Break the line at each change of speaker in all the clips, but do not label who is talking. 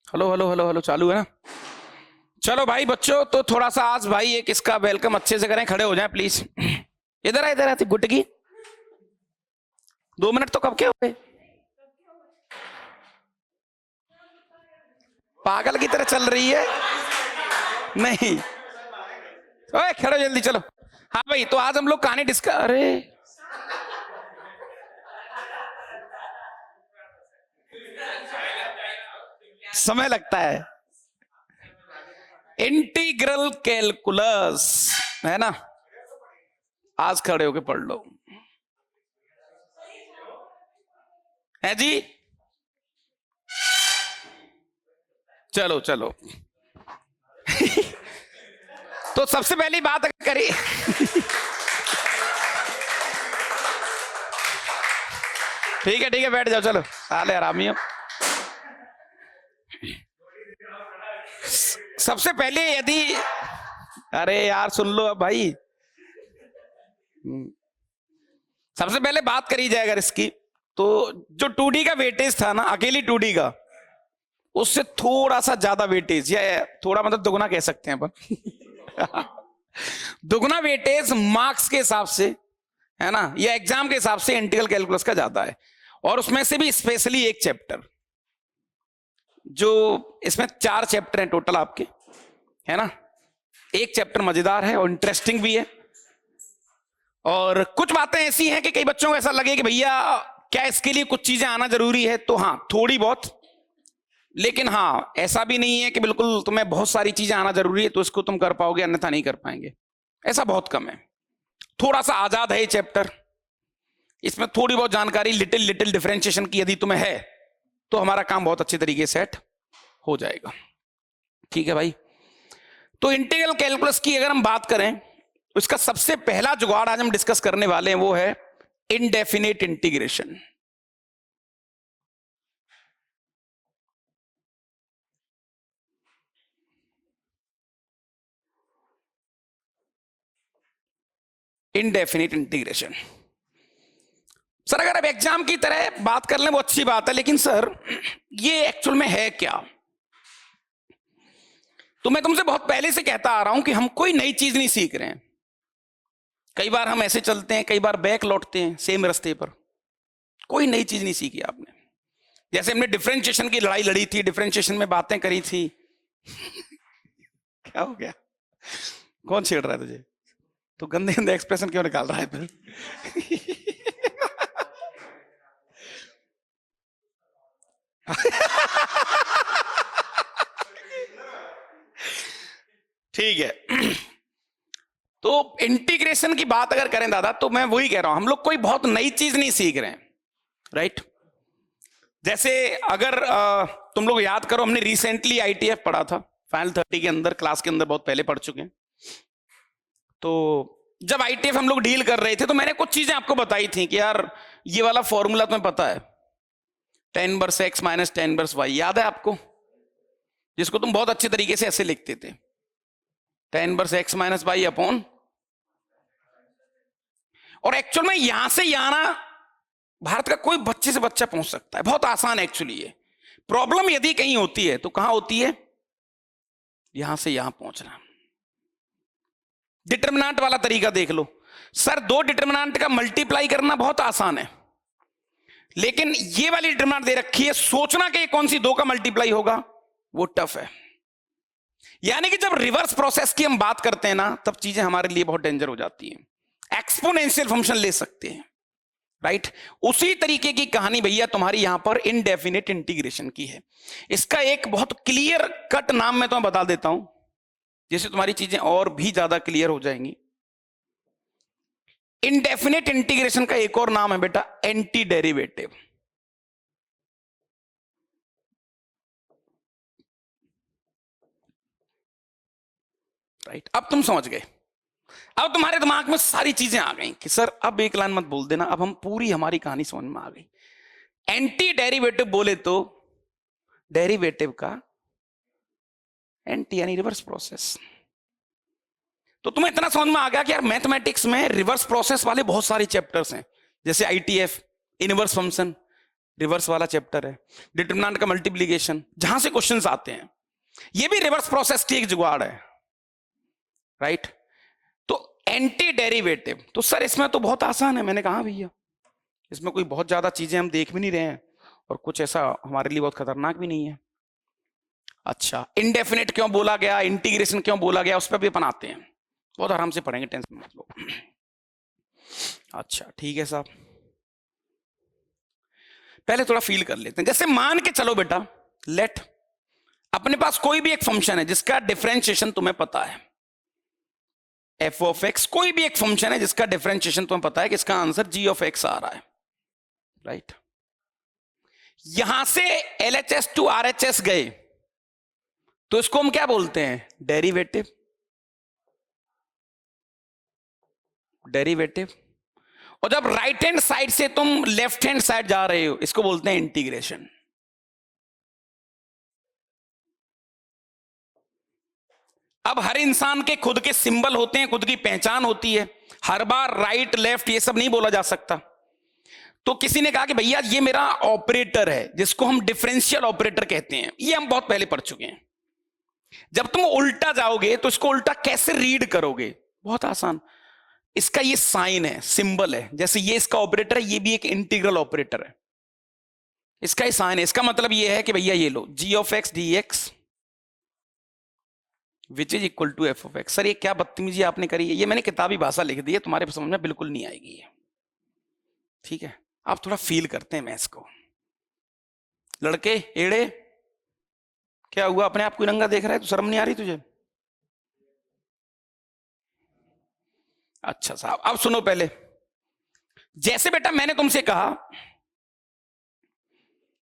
Hello hello hello hello, चालू है ना? चलो भाई बच्चों, तो थोड़ा सा आज भाई एक इसका वेलकम अच्छे से करें, खड़े हो जाएं प्लीज। इधर आती गुट की 2 मिनट तो कब के हो गए? पागल की तरह चल रही है। नहीं, ओए खड़ो जल्दी, चलो। हाँ भाई, तो आज हम लोग कहानी डिस्कस। अरे समय लगता है। इंटीग्रल कैलकुलस, है ना? आज खड़े होके पढ़ लो। है जी? चलो चलो। तो सबसे पहली बात अगर करी। ठीक है बैठ जाओ, चलो साले आरामी हो। सबसे पहले यदि, अरे यार सुन लो अब भाई। सबसे पहले बात करी जाए अगर इसकी, तो जो 2D का वेटेज था ना, अकेली 2D का, उससे थोड़ा सा ज्यादा वेटेज, या थोड़ा मतलब दुगना कह सकते हैं अपन। दुगना वेटेज मार्क्स के हिसाब से, है ना, या एग्जाम के हिसाब से इंटीग्रल कैलकुलस का ज्यादा है। और उसमें से भी स्पेशली एक चैप्टर, जो इसमें 4 चैप्टर हैं टोटल आपके, है ना। एक चैप्टर मजेदार है और इंटरेस्टिंग भी है। और कुछ बातें ऐसी हैं कि कई बच्चों को ऐसा लगे कि भैया क्या इसके लिए कुछ चीजें आना जरूरी है, तो हाँ थोड़ी बहुत। लेकिन हाँ, ऐसा भी नहीं है कि बिल्कुल तुम्हें बहुत सारी चीजें आना जरूरी है तो इसको तुम कर पाओगे, अन्यथा नहीं कर पाएंगे। ऐसा बहुत कम है। थोड़ा सा आजाद है ये चैप्टर। इसमें थोड़ी बहुत जानकारी लिटिल लिटिल डिफरेंशिएशन की यदि तुम्हें है, तो हमारा काम बहुत अच्छे तरीके से सेट हो जाएगा। ठीक है भाई। तो इंटीग्रल कैलकुलस की अगर हम बात करें, तो इसका सबसे पहला जुगाड़ आज हम डिस्कस करने वाले हैं, वो है indefinite integration. Indefinite integration. Sir अगर अब एग्जाम की तरह बात कर लें वो अच्छी बात है, लेकिन सर ये एक्चुअल में है क्या? तो मैं तुमसे बहुत पहले से कहता आ रहा हूं कि हम कोई नई चीज नहीं सीख रहे हैं। कई बार हम ऐसे चलते हैं, कई बार बैक लौटते हैं सेम रास्ते पर। कोई नई चीज नहीं सीखी आपने। जैसे हमने डिफरेंशिएशन की लड़ाई लड़ी थी, डिफरेंशिएशन में बातें करी थी। क्या हो गया? कौन छेड़ रहा है तुझे? तो गंदे गंदे एक्सप्रेशन क्यों निकाल रहा है फिर? ठीक है। तो इंटीग्रेशन की बात अगर करें दादा, तो मैं वही कह रहा हूं, हम लोग कोई बहुत नई चीज नहीं सीख रहे हैं, राइट। जैसे अगर तुम लोग याद करो, हमने रिसेंटली आईटीएफ पढ़ा था फाइनल 30 के अंदर, क्लास के अंदर बहुत पहले पढ़ चुके हैं। तो जब आईटीएफ हम लोग डील कर रहे थे, तो मैंने कुछ चीजें आपको बताई थी कि यार ये वाला फॉर्मूला तुम्हें पता है, tan inverse x minus tan inverse y, याद है आपको? जिसको तुम बहुत अच्छे तरीके से ऐसे लिखते थे, tan inverse x minus y upon. और एक्चुअल में यहां से यहां ना, भारत का कोई बच्चे से बच्चा पहुंच सकता है, बहुत आसान है एक्चुअली ये। प्रॉब्लम यदि कहीं होती है तो कहां होती है? यहां से यहां पहुंचना। डिटरमिनेंट वाला तरीका देख लो। सर 2 डिटरमिनेंट का मल्टीप्लाई करना बहुत आसान है, लेकिन ये वाली डिटरमिनेंट दे रखी है, सोचना कि कौन सी 2 का मल्टीप्लाई होगा, वो टफ है। यानी कि जब रिवर्स प्रोसेस की हम बात करते हैं ना, तब चीजें हमारे लिए बहुत डेंजर हो जाती हैं। एक्सपोनेंशियल फंक्शन ले सकते हैं, राइट। उसी तरीके की कहानी भैया तुम्हारी यहां पर इनडेफिनेट इंटीग्रेशन की है। इसका एक बहुत क्लियर कट नाम मैं तुम्हें बता देता हूं, जिससे तुम्हारी चीजें और भी ज्यादा क्लियर हो जाएंगी। इनडेफिनेट इंटीग्रेशन का एक और नाम है बेटा, एंटी डेरिवेटिव। राइट, अब तुम समझ गए। अब तुम्हारे दिमाग में सारी चीजें आ गई कि सर अब एक लाइन मत बोल देना, अब हम पूरी हमारी कहानी समझ में आ गई। एंटी डेरिवेटिव बोले तो डेरिवेटिव का एंटी यानी रिवर्स प्रोसेस। तो तुम्हें इतना समझ में आ गया कि यार मैथमेटिक्स में रिवर्स प्रोसेस वाले बहुत सारे चैप्टर्स हैं, जैसे आईटीएफ, इनवर्स फंक्शन, रिवर्स वाला चैप्टर है, डिटरमिनेंट का मल्टीप्लीकेशन, जहां से क्वेश्चंस आते हैं। ये भी रिवर्स प्रोसेस की एक जुगाड़ है, राइट। तो एंटी डेरिवेटिव, तो सर इसमें तो बहुत आसान है। मैंने कहा भैया इसमें कोई बहुत ज्यादा चीजें हम देख भी नहीं रहे हैं और कुछ ऐसा हमारे लिए बहुत खतरनाक भी नहीं है। अच्छा, इंडेफिनिट क्यों बोला गया, इंटीग्रेशन क्यों बोला गया, उस पर भी अपन आते हैं, बहुत आराम से पढ़ेंगे, टेंशन मत लो। अच्छा ठीक है साहब, पहले थोड़ा फील कर लेते हैं। जैसे मान के चलो बेटा, लेट अपने पास कोई भी एक फंक्शन है जिसका डिफरेंशिएशन तुम्हें पता है, एफ ऑफ एक्स, कोई भी एक फंक्शन है जिसका डिफरेंशिएशन तुम्हें पता है कि इसका आंसर जी ऑफ एक्स आ रहा है, राइट। यहां से एलएचएस टू आरएचएस गए तो इसको हम क्या बोलते हैं, डेरिवेटिव। डेरिवेटिव। और जब राइट हैंड साइड से तुम लेफ्ट हैंड साइड जा रहे हो इसको बोलते हैं इंटीग्रेशन। अब हर इंसान के खुद के सिंबल होते हैं, खुद की पहचान होती है, हर बार राइट लेफ्ट ये सब नहीं बोला जा सकता। तो किसी ने कहा कि भैया ये मेरा ऑपरेटर है जिसको हम डिफरेंशियल ऑपरेटर कहते हैं, ये हम बहुत पहले पढ़ चुके हैं। जब तुम उल्टा जाओगे तो इसको उल्टा कैसे रीड करोगे, बहुत आसान, इसका ये साइन है, सिंबल है, जैसे ये इसका ऑपरेटर है, ये भी एक इंटीग्रल ऑपरेटर है, इसका ही साइन है। इसका मतलब ये है कि भैया ये लो G of x D x which is equal to F of x. Sir ये क्या बदतमीजी आपने करी है, ये मैंने किताबी भाषा लिख दी है, तुम्हारे समझ में बिल्कुल नहीं आएगी ये, ठीक है। आप थोड़ा फील करते हैं मैथ्स को। लड़के एड़े, क्या हुआ, अपने आप को नंगा देख रहा है तो शर्म नहीं आ रही तुझे? अच्छा साहब, अब सुनो पहले, जैसे बेटा मैंने तुमसे कहा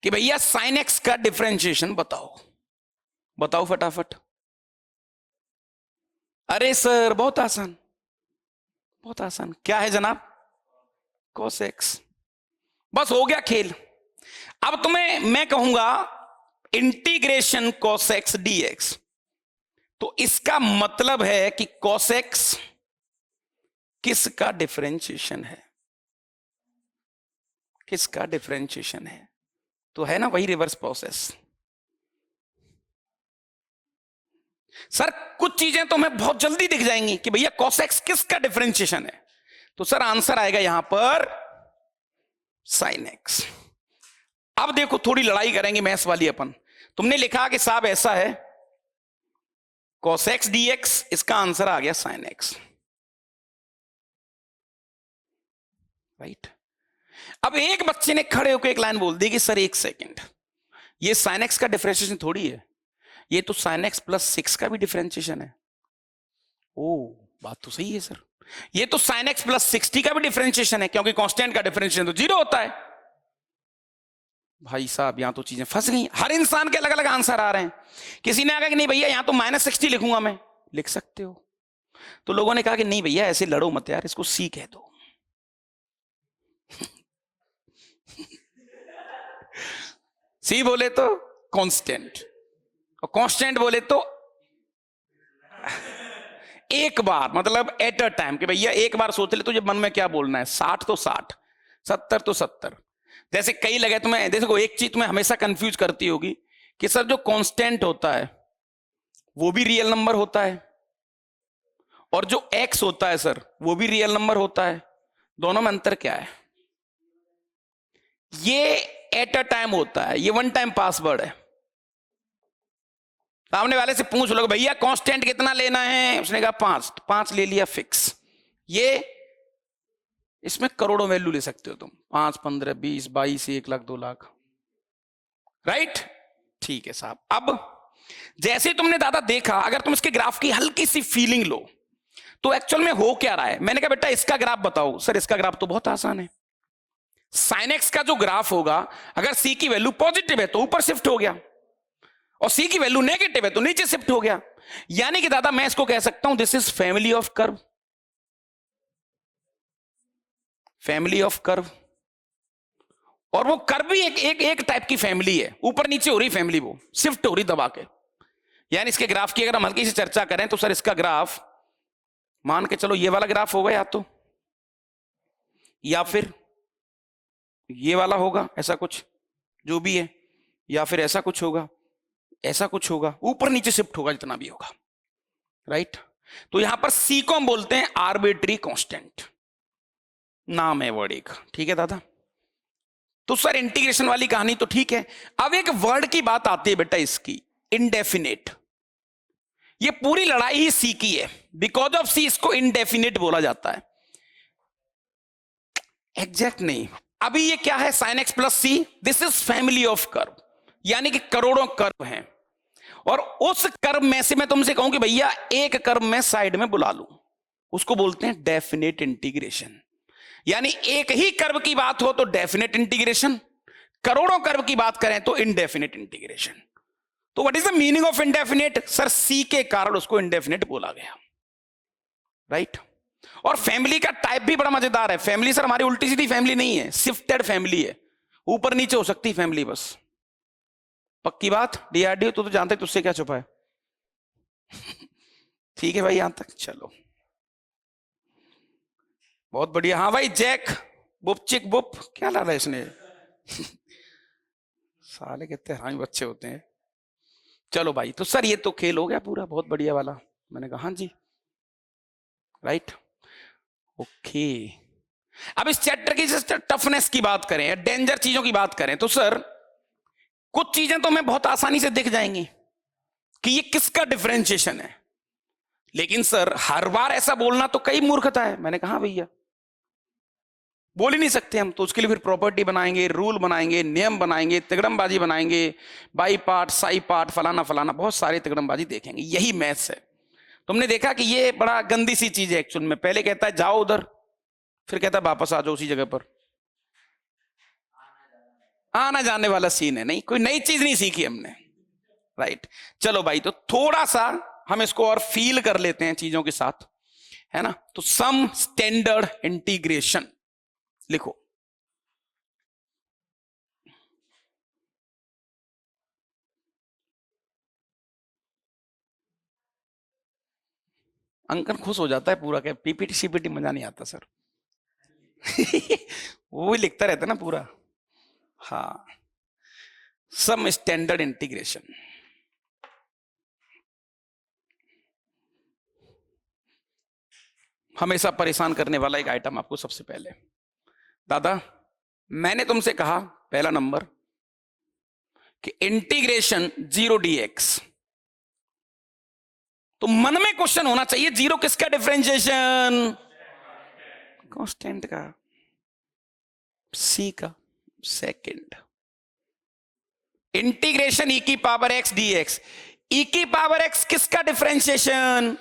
कि भैया साइन एक्स का डिफरेंशिएशन बताओ, बताओ फटाफट। अरे सर बहुत आसान, बहुत आसान, क्या है जनाब, cos x। बस हो गया खेल। अब तुम्हें मैं कहूंगा इंटीग्रेशन cos x dx, तो इसका मतलब है कि cos x किसका डिफरेंशिएशन है, किसका डिफरेंशिएशन है, तो है ना वही रिवर्स प्रोसेस। सर कुछ चीजें तो हमें बहुत जल्दी दिख जाएंगी कि भैया cos x किसका डिफरेंशिएशन है, तो सर आंसर आएगा यहां पर sin x। अब देखो थोड़ी लड़ाई करेंगे मैथ्स वाली अपन। तुमने लिखा कि साहब ऐसा है cos x dx, इसका आंसर आ गया sin x, राइट। अब एक बच्चे ने खड़े होकर एक लाइन बोल दी कि सर एक सेकंड, ये sin x का डिफरेंशिएशन थोड़ी है, ये तो sin x प्लस 6 का भी डिफरेंशिएशन है। ओ बात तो सही है सर, ये तो sin x प्लस 60 का भी डिफरेंशिएशन है, क्योंकि कांस्टेंट का डिफरेंशिएशन तो 0 होता है। भाई साहब यहां तो चीजें फंस गई, हर इंसान के अलग अलग आंसर आ रहे हैं। किसी ने कहा कि नहीं भैया यहां तो -60 लिखूंगा मैं, लिख सकते हो। तो लोगों ने कहा कि नहीं भैया ऐसे लड़ो मत यार, इसको सी कह दो। सी बोले तो कांस्टेंट, और कांस्टेंट बोले तो एक बार, मतलब एट अ टाइम, कि भैया एक बार सोच ले तुझे मन में क्या बोलना है, 60 तो 60, 70 तो 70। जैसे कई लगे तुम्हें, देखो एक चीज तुम्हें हमेशा कंफ्यूज करती होगी कि सर जो कांस्टेंट होता है वो भी रियल नंबर होता है, और जो x होता है सर वो भी रियल नंबर होता है, दोनों में अंतर क्या है? ये एट अ टाइम होता है, ये वन टाइम पासवर्ड है। सामने वाले से पूछ लो भैया कांस्टेंट कितना लेना है, उसने कहा 5, तो 5 ले लिया फिक्स। ये इसमें करोड़ों वैल्यू ले सकते हो तुम, 5, 15, 20, 22, 1 लाख, 2 लाख, राइट। ठीक है साहब, अब जैसे तुमने दादा देखा, अगर तुम इसके ग्राफ की हल्की सी फीलिंग लो तो एक्चुअल में हो क्या रहा है। मैंने कहा बेटा इसका ग्राफ बताओ, सर इसका ग्राफ तो बहुत आसान है, साइन एक्स का जो ग्राफ होगा अगर सी की वैल्यू पॉजिटिव है तो ऊपर शिफ्ट हो गया, और सी की वैल्यू नेगेटिव है तो नीचे शिफ्ट हो गया। यानी कि दादा मैं इसको कह सकता हूं this is family of curve, family of curve. और वो कर्व भी एक टाइप की फैमिली है, ऊपर नीचे हो रही फैमिली, वो शिफ्ट हो रही दबा के। यानी इसके ग्राफ की अगर हम हल्की सी चर्चा करें तो सर इसका ग्राफ मान के चलो ये वाला ग्राफ होगा, या फिर ये वाला होगा, ऐसा कुछ। जो भी है, या फिर ऐसा कुछ होगा, ऐसा कुछ होगा, ऊपर नीचे शिफ्ट होगा जितना भी होगा, राइट। तो यहां पर सी को हम बोलते हैं आर्बिट्री कांस्टेंट, नाम है वर्ड एक, ठीक है दादा। तो सर इंटीग्रेशन वाली कहानी तो ठीक है। अब एक वर्ड की बात आती है बेटा इसकी, इंडेफिनेट। ये पूरी लड़ाई ही सी की है, बिकॉज ऑफ सी इसको इंडेफिनेट बोला जाता है। एग्जैक्ट नहीं, अभी ये क्या है, sine x plus c, this is family of curve, यानी कि करोड़ों कर्व हैं, और उस कर्व में से मैं तुमसे कहूं कि भैया एक कर्व में साइड में बुला लूं, उसको बोलते हैं डेफिनेट इंटीग्रेशन। यानी एक ही कर्व की बात हो तो डेफिनेट इंटीग्रेशन, करोड़ों कर्व की बात करें तो इनडेफिनेट इंटीग्रेशन। तो what is the meaning of indefinite? Sir C के कारण उसको इनडेफिनेट बोला गया, राइट। और फैमिली का टाइप भी बड़ा मजेदार है। फैमिली सर हमारी उल्टी सीधी फैमिली नहीं है, शिफ्टेड फैमिली है, ऊपर नीचे हो सकती फैमिली बस। पक्की बात, डीआरडीओ तो जानते तुझसे क्या छुपा है। ठीक है भाई, यहां तक चलो, बहुत बढ़िया। हाँ भाई, जैक बुप चिक बुप, क्या ला रहा है इसने? साले कितने हरामी बच्चे होते हैं। चलो भाई, तो सर ये तो खेल हो गया पूरा, बहुत बढ़िया वाला। मैंने कहा हाँ जी, राइट, ओके। अब इस चैप्टर की टफनेस की बात करें, डेंजर चीजों की बात करें, तो सर कुछ चीजें तो हमें बहुत आसानी से दिख जाएंगी कि ये किसका डिफरेंशिएशन है, लेकिन सर हर बार ऐसा बोलना तो कई मूर्खता है। मैंने कहा भैया बोल ही नहीं सकते हम, तो उसके लिए फिर प्रॉपर्टी बनाएंगे, रूल बनाएंगे, नियम बनाएंगे, तिगड़मबाजी बनाएंगे, बाई पार्ट साई पार्ट फलाना फलाना, बहुत सारी तिगड़मबाजी देखेंगे। यही मैथ्स है। तुमने देखा कि ये बड़ा गंदी सी चीज है एक्चुअल में। पहले कहता है जाओ उधर, फिर कहता है वापस आ जाओ उसी जगह पर। आना जाने वाला सीन है, नहीं कोई नई चीज नहीं सीखी हमने, राइट। चलो भाई, तो थोड़ा सा हम इसको और फील कर लेते हैं चीजों के साथ, है ना। तो सम स्टैंडर्ड इंटीग्रेशन लिखो। अंकन खुश हो जाता है पूरा, क्या पीपीटी सीपीटी मजा नहीं आता सर। वो ही लिखता रहता है ना पूरा। हाँ, सम स्टैंडर्ड इंटीग्रेशन। हमेशा परेशान करने वाला एक आइटम आपको सबसे पहले, दादा मैंने तुमसे कहा पहला नंबर कि इंटीग्रेशन 0 dx, तो मन में क्वेश्चन होना चाहिए, जीरो किसका डिफरेंशिएशन? कांस्टेंट का, सी का। सेकंड, इंटीग्रेशन e की पावर x dx, e की पावर x किसका डिफरेंशिएशन?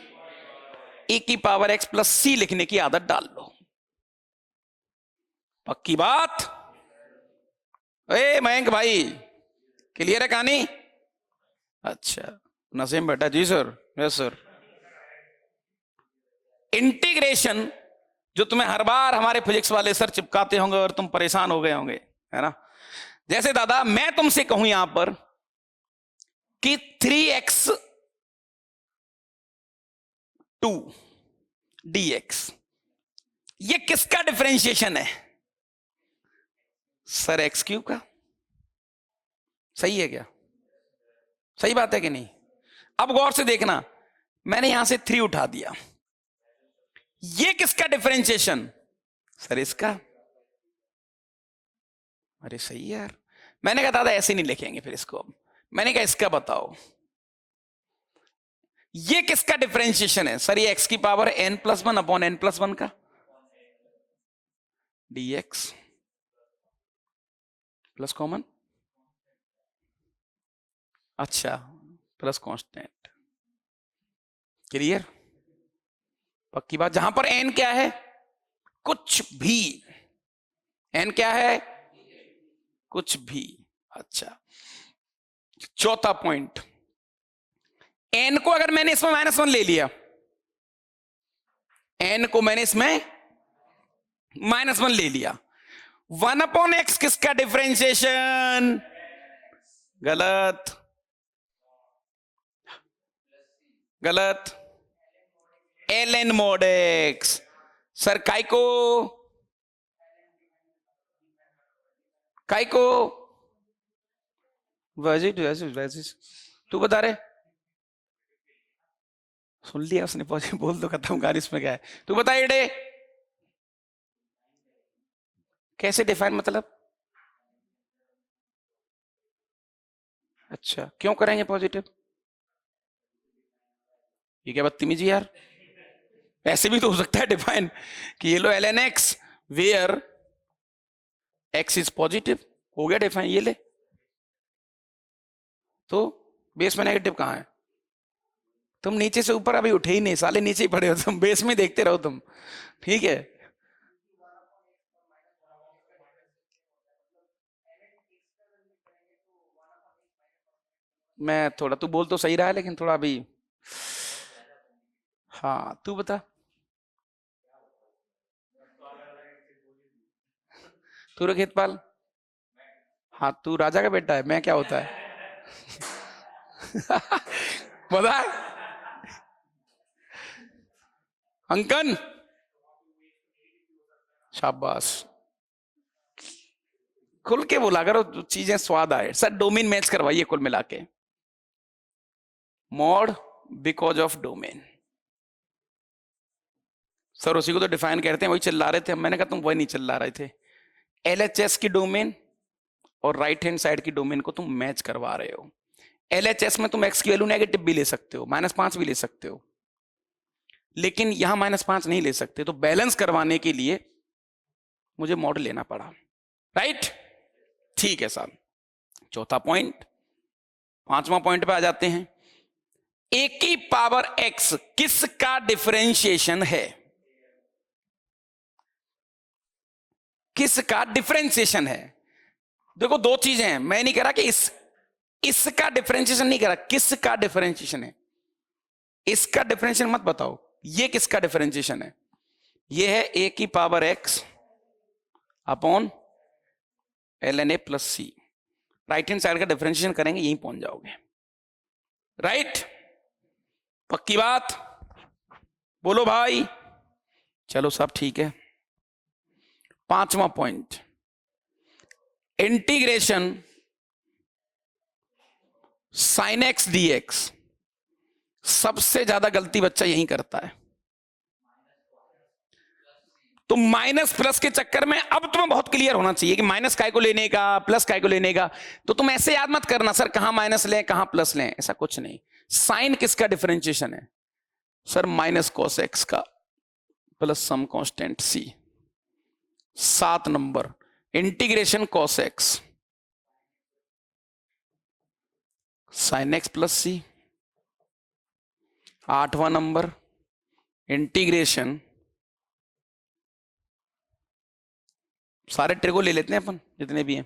e की पावर x प्लस सी लिखने की आदत डाल लो। पक्की बात? ए मयंक भाई, क्लियर है कहानी? अच्छा, नसीम बेटा जी सर, यस सर। इंटीग्रेशन जो तुम्हें हर बार हमारे फिजिक्स वाले सर चिपकाते होंगे और तुम परेशान हो गए होंगे, है ना। जैसे दादा मैं तुमसे कहूं यहां पर कि 3x 2 dx, ये किसका डिफरेंशिएशन है? सर एक्स क्यूब का। सही है क्या? सही बात है कि नहीं? अब गौर से देखना, मैंने यहां से 3 उठा दिया, ये किसका डिफरेंशिएशन? सर इसका। अरे सही है यार। मैंने कहा दादा ऐसे नहीं लिखेंगे फिर इसको। अब मैंने कहा इसका बताओ, ये किसका डिफरेंशिएशन है? सर ये x की पावर n+1 अपॉन n+1 का dx प्लस कॉमन, अच्छा प्लस कांस्टेंट। क्लियर? पक्की बात। जहां पर n क्या है? कुछ भी। n क्या है? कुछ भी। अच्छा, चौथा पॉइंट, n को अगर मैंने इसमें -1 ले लिया, n को मैंने इसमें -1 ले लिया, 1/x किसका डिफरेंशिएशन? गलत, गलत, ln mod x। सर काय को वैजिट वैजिट वैजिट तू बता रहे, सुन लिया उसने, पॉजिटिव बोल दो, खत्म गाड़ी, इसमें क्या है, तू बता एडे कैसे डिफाइन, मतलब अच्छा क्यों करेंगे पॉजिटिव, ये क्या बदतमीजी यार, ऐसे भी तो हो सकता है डिफाइन कि ये लो L N x where x is positive, हो गया डिफाइन, ये ले, तो बेस में नेगेटिव कहां है, तुम नीचे से ऊपर अभी उठे ही नहीं साले, नीचे ही पड़े हो तुम, बेस में देखते रहो तुम, ठीक है। मैं थोड़ा, तू बोल तो सही रहा है लेकिन थोड़ा अभी, हाँ तू बता, तू रखेतपाल, हाँ तू राजा का बेटा है, मैं क्या होता है बता अंकन, शाबाश, खुल के बोला करो, चीजें स्वाद आए सर, डोमेन मैच करवाइए कुल मिला के, mod because of domain, sir उसी को तो डिफाइन करते हैं, वही चिल्ला रहे थे, मैंने कहा तुम वही नहीं चिल्ला रहे थे, एलएचएस की डोमेन और राइट हैंड साइड की डोमेन को तुम मैच करवा रहे हो, एलएचएस में तुम एक्स की वैल्यू नेगेटिव भी ले सकते हो, -5 भी ले सकते हो, लेकिन यहां -5 नहीं ले सकते, तो बैलेंस करवाने के लिए मुझे मॉड लेना पड़ा, राइट, ठीक है साहब। चौथा पॉइंट, पांचवा पॉइंट पे आ जाते हैं, ए की पावर एक्स किसका डिफरेंशिएशन है, किसका डिफरेंशिएशन है, देखो दो चीजें हैं, मैं नहीं कह रहा कि इसका डिफरेंशिएशन नहीं कह रहा, किसका डिफरेंशिएशन है, इसका डिफरेंशिएशन मत बताओ, ये किसका डिफरेंशिएशन है, ये है ए की power x upon l n a plus c, right hand side का डिफरेंशिएशन करेंगे यहीं पहुंच जाओगे, राइट, पक्की बात, बोलो भाई, चलो सब ठीक है। पांचवा point, integration sine x D x, सबसे ज्यादा गलती बच्चा यही करता है, तो माइनस प्लस के चक्कर में अब तुम्हें बहुत क्लियर होना चाहिए कि माइनस काय को लेने का, प्लस काय को लेने का, तो तुम ऐसे याद मत करना सर कहां माइनस लें कहां प्लस लें, ऐसा कुछ नहीं, साइन किसका डिफरेंशिएशन है, सर माइनस कॉस एक्स का plus some constant C, 7 number integration cos x sine x plus C, 8वां नंबर इंटीग्रेशन, सारे ट्रिको ले लेते हैं अपन जितने भी हैं,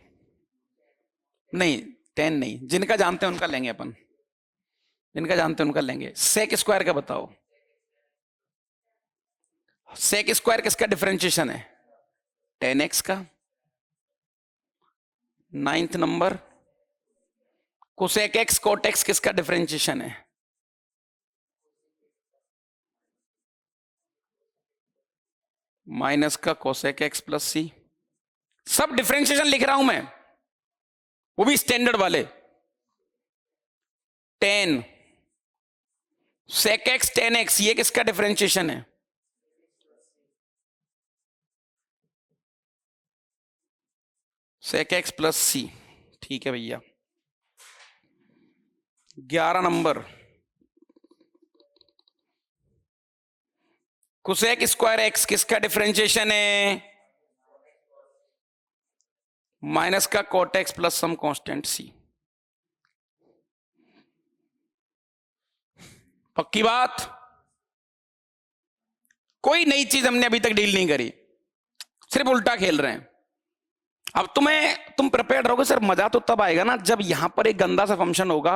नहीं 10 नहीं, जिनका जानते हैं उनका लेंगे अपन, जिनका जानते हैं उनका लेंगे, सेक स्क्वायर का बताओ, सेक स्क्वायर किसका डिफरेंशिएशन है, 10x का, 9th number cosec x cot x किसका डिफरेंशिएशन है, माइनस का कोसेक एक्स प्लस सी, सब डिफरेंशिएशन लिख रहा हूं मैं, वो भी स्टैंडर्ड वाले, 10 सेक एक्स 10x, ये किसका डिफरेंशिएशन है, सेक एक्स प्लस सी, ठीक है भैया। 11 नंबर कोसेक स्क्वायर एक्स किसका डिफरेंशिएशन है, माइनस का cot x plus some constant C, पक्की बात, कोई नई चीज हमने अभी तक डील नहीं करी, सिर्फ उल्टा खेल रहे हैं। अब तुम प्रिपेयर रहोगे सर, मजा तो तब आएगा ना जब यहां पर एक गंदा सा फंक्शन होगा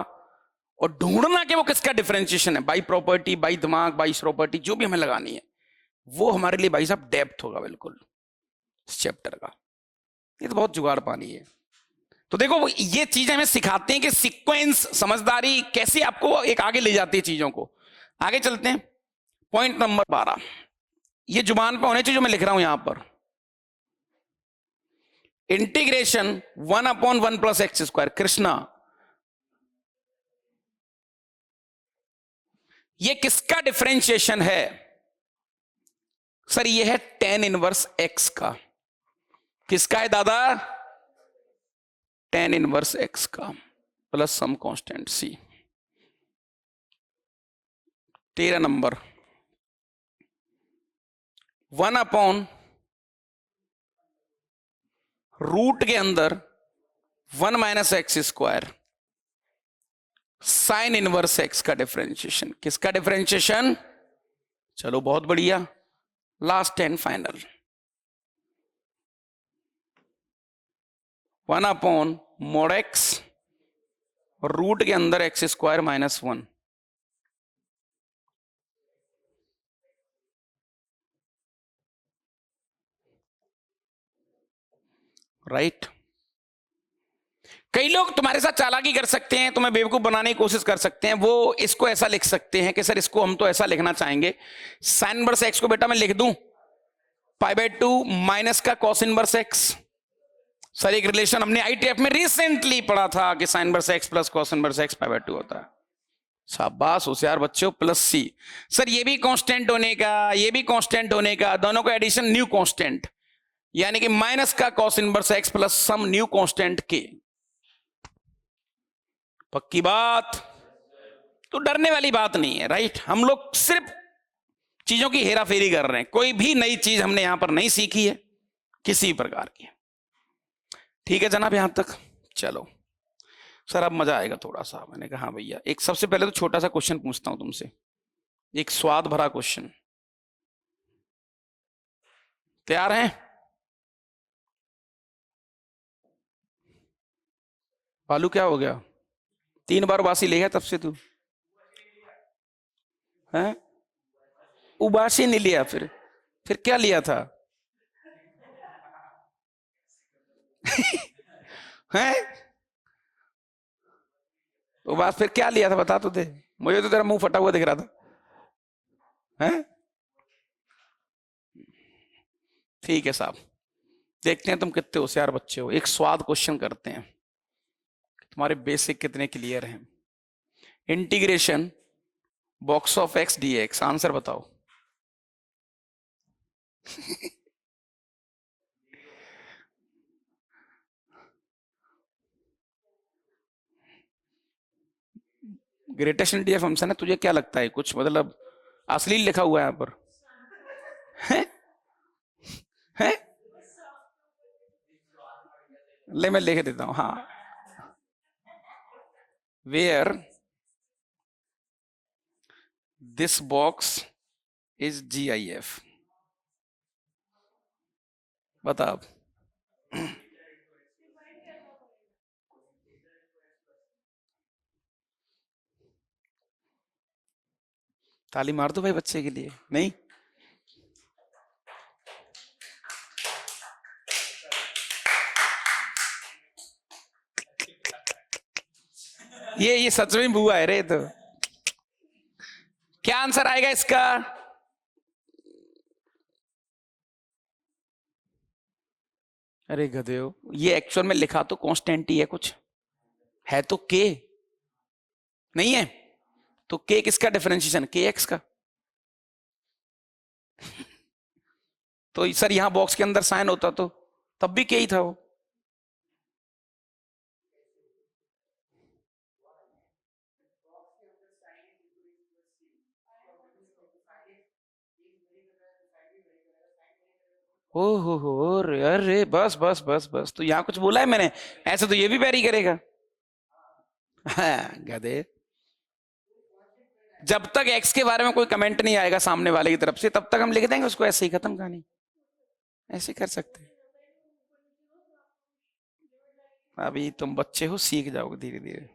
और ढूंढना कि वो किसका डिफरेंशिएशन है, बाई प्रॉपर्टी, बाई दिमाग, बाई प्रॉपर्टी, जो भी हमें लगानी है, वो हमारे लिए भाई साहब डेप्थ होगा बिल्कुल इस चैप्टर का, ये तो बहुत जुगाड़ पानी है। तो देखो ये चीजें हमें सिखाते हैं कि सीक्वेंस, समझदारी कैसे आपको एक आगे ले जाती है चीजों को। आगे चलते हैं, पॉइंट नंबर 12, ये जुबान पे होने चाहिए जो मैं लिख रहा हूं यहां पर, इंटीग्रेशन 1/1 + x² कृष्णा ये किसका डिफरेंशिएशन है? सर ये है tan इनवर्स x का। किसका है दादा? tan इनवर्स x का plus some constant c। 13 number 1/√ के अंदर 1 - x² साइन इनवर्स x का डिफरेंशिएशन। किसका डिफरेंशिएशन? चलो बहुत बढ़िया, last and final. 1/mod x root के अंदर x² - 1। राइट। कई लोग तुम्हारे साथ चालाकी कर सकते हैं, तुम्हें बेवकूफ बनाने की कोशिश कर सकते हैं। वो इसको ऐसा लिख सकते हैं कि सर इसको हम तो ऐसा लिखना चाहेंगे, साइन इनवर्स x को बेटा मैं लिख दूं π/2 माइनस का कॉस इनवर्स x। सर एक रिलेशन हमने आईटीएफ में रिसेंटली पढ़ा था कि sign inverse x plus cos inverse x π/2 होता है। शाबाश होशियार बच्चों, प्लस c। सर ये भी कांस्टेंट होने का, ये भी कांस्टेंट होने का, दोनों का एडिशन न्यू कांस्टेंट, यानी कि माइनस का cos inverse x plus some new constant k। पक्की बात? तो डरने वाली बात नहीं है। राइट, हम लोग सिर्फ चीजों की हेराफेरी कर रहे हैं, कोई भी नई चीज हमने यहां पर नहीं सीखी है किसी प्रकार की। ठीक है जनाब यहां तक? चलो सर अब मजा आएगा थोड़ा सा। मैंने कहा हाँ भैया, एक सबसे पहले तो छोटा सा क्वेश्चन पूछता हूं तुमसे, एक स्वाद भरा क्वेश्चन। तैयार हैं? बालू क्या हो गया? 3 बार उबासी ले गया तब से तू है? उबासी नहीं लिया, फिर क्या लिया था? हैं? उबास फिर क्या लिया था बता तो दे, मुझे तो तेरा मुंह फटा हुआ दिख रहा था। हैं? ठीक है साहब, देखते हैं तुम कितने होशियार बच्चे हो। एक स्वाद क्वेश्चन करते हैं, तुम्हारे बेसिक कितने क्लियर हैं। Integration box of x dx, answer बताओ। ग्रेटेस्ट इंटीजर फंक्शन है, तुझे क्या लगता है कुछ मतलब असली लिखा हुआ है यहां पर? है? है? ले मैं लिख देता हूं, हाँ। Where this box is GIF, बता अब। ताली मार दो भाई बच्चे के लिए। नहीं ये सच में बुआ है रे। तो क्या आंसर आएगा इसका? अरे गधेओ, ये एक्चुअल में लिखा तो कांस्टेंट ही है, कुछ है तो k नहीं है। तो k किसका डिफरेंशिएशन? kx का। तो सर यहां बॉक्स के अंदर साइन होता तो तब भी k ही था वो। हो अरे बस बस बस बस, तो यहां कुछ बोला है मैंने? ऐसे तो ये भी पैरी करेगा। हाँ, गधे। जब तक एक्स के बारे में कोई कमेंट नहीं आएगा सामने वाले की तरफ से, तब तक हम लिख देंगे उसको ऐसे ही, खत्म कहानी। ऐसे कर सकते हैं। अभी तुम बच्चे हो, सीख जाओगे धीरे धीरे।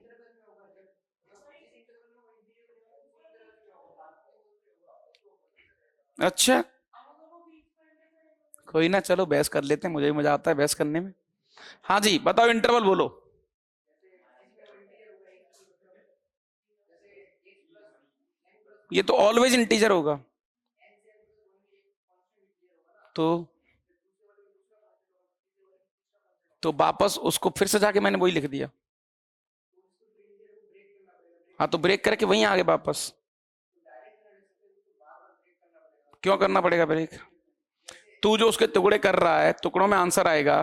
अच्छा कोई ना, चलो बहस कर लेते हैं, मुझे भी मजा आता है बहस करने में। हाँ जी बताओ, इंटरवल बोलो। ये तो ऑलवेज इंटीजर होगा। तो वापस उसको फिर से जाके मैंने वही लिख दिया। हाँ तो ब्रेक करके वहीं आ गए वापस। क्यों करना पड़ेगा ब्रेक? तू जो उसके टुकड़े कर रहा है, टुकड़ों में आंसर आएगा।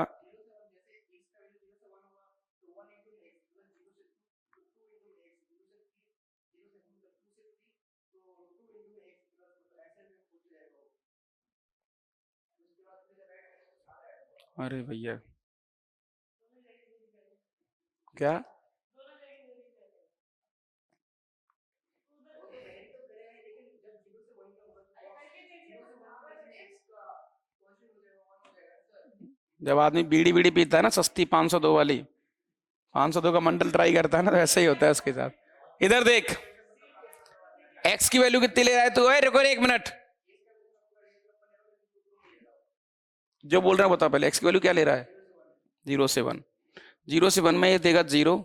अरे भैया क्या? जब आदमी बीड़ी बीड़ी पीता है ना, सस्ती 502 वाली, 502 का मंडल ट्राई करता है ना, तो ऐसा ही होता है उसके साथ। इधर देख, एक्स की वैल्यू कितनी ले रहा है तू? रुको एक मिनट, जो बोल रहा है बता पहले। एक्स की वैल्यू क्या ले रहा है? 0 से 1। 0 से 1 में ये देगा 0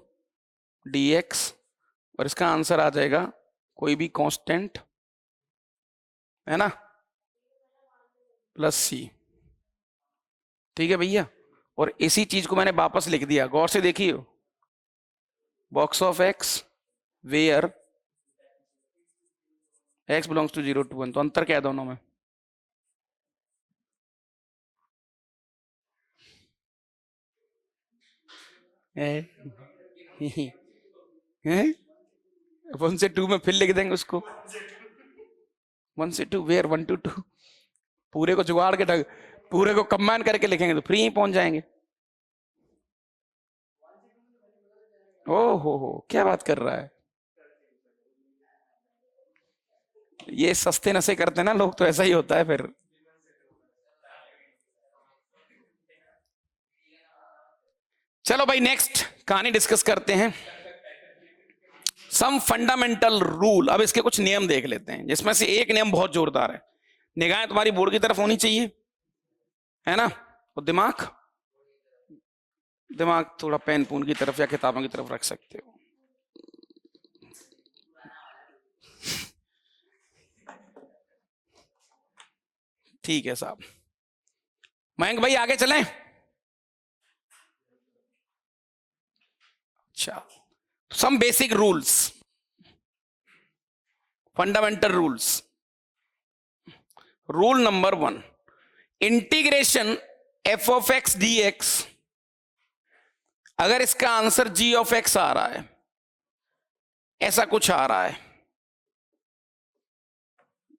dx, और इसका आंसर आ जाएगा कोई भी कांस्टेंट, है ना, प्लस सी। ठीक है भैया, और इसी चीज को मैंने वापस लिख दिया, गौर से देखिए। Box of x where x belongs to 0 to 1। तो अंतर क्या है दोनों में? है 1 से 2 में फिर लिख देंगे उसको, 1 से 2 वेयर 1 to 2। पूरे को जुगाड़ के पूरे को कंबाइन करके लिखेंगे तो फ्री ही पहुंच जाएंगे। ओ हो, क्या बात कर रहा है? ये सस्ते नशे करते हैं ना लोग, तो ऐसा ही होता है फिर। चलो भाई नेक्स्ट कहानी डिस्कस करते हैं, सम फंडामेंटल रूल। अब इसके कुछ नियम देख लेते हैं, जिसमें से एक नियम बहुत जोरदार है। निगाहें तुम्हारी बोर्ड की तरफ होनी चाहिए, है ना, और दिमाग थोड़ा पेन पून की तरफ या किताबों की तरफ रख सकते हो। ठीक है साहब। मयंक भाई आगे चलें? अच्छा, some basic rules, fundamental rules. Rule number 1, integration f of x D x, अगर इसका आंसर जी ऑफ एक्स आ रहा है, ऐसा कुछ आ रहा है,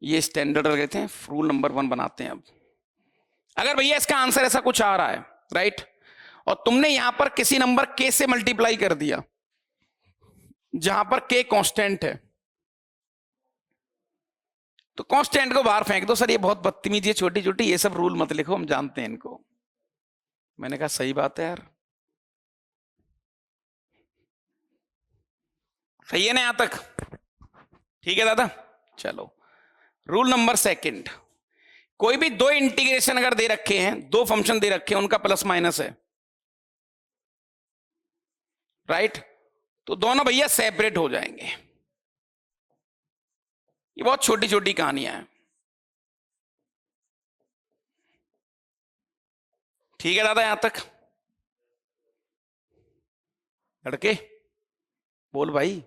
ये स्टैंडर्ड लेते हैं, रूल नंबर 1 बनाते हैं। अब अगर भैया इसका आंसर ऐसा कुछ आ रहा है, राइट, और तुमने यहां पर किसी नंबर के से मल्टीप्लाई कर दिया जहां पर के कांस्टेंट है, तो कांस्टेंट को बाहर फेंक दो। सर ये बहुत बदतमीजी है, छोटी छोटी ये सब रूल मत लिखो, हम जानते हैं इनको। मैंने कहा सही बात है यार, सही है ना यहां तक? ठीक है दादा, चलो। रूल नंबर 2, कोई भी दो इंटीग्रेशन अगर दे रखे हैं, दो फंक्शन दे रखे हैं, उनका प्लस माइनस है, राइट, तो दोनों भैया सेपरेट हो जाएंगे। ये बहुत छोटी छोटी कहानियां हैं। ठीक है दादा यहां तक? लड़के बोल भाई।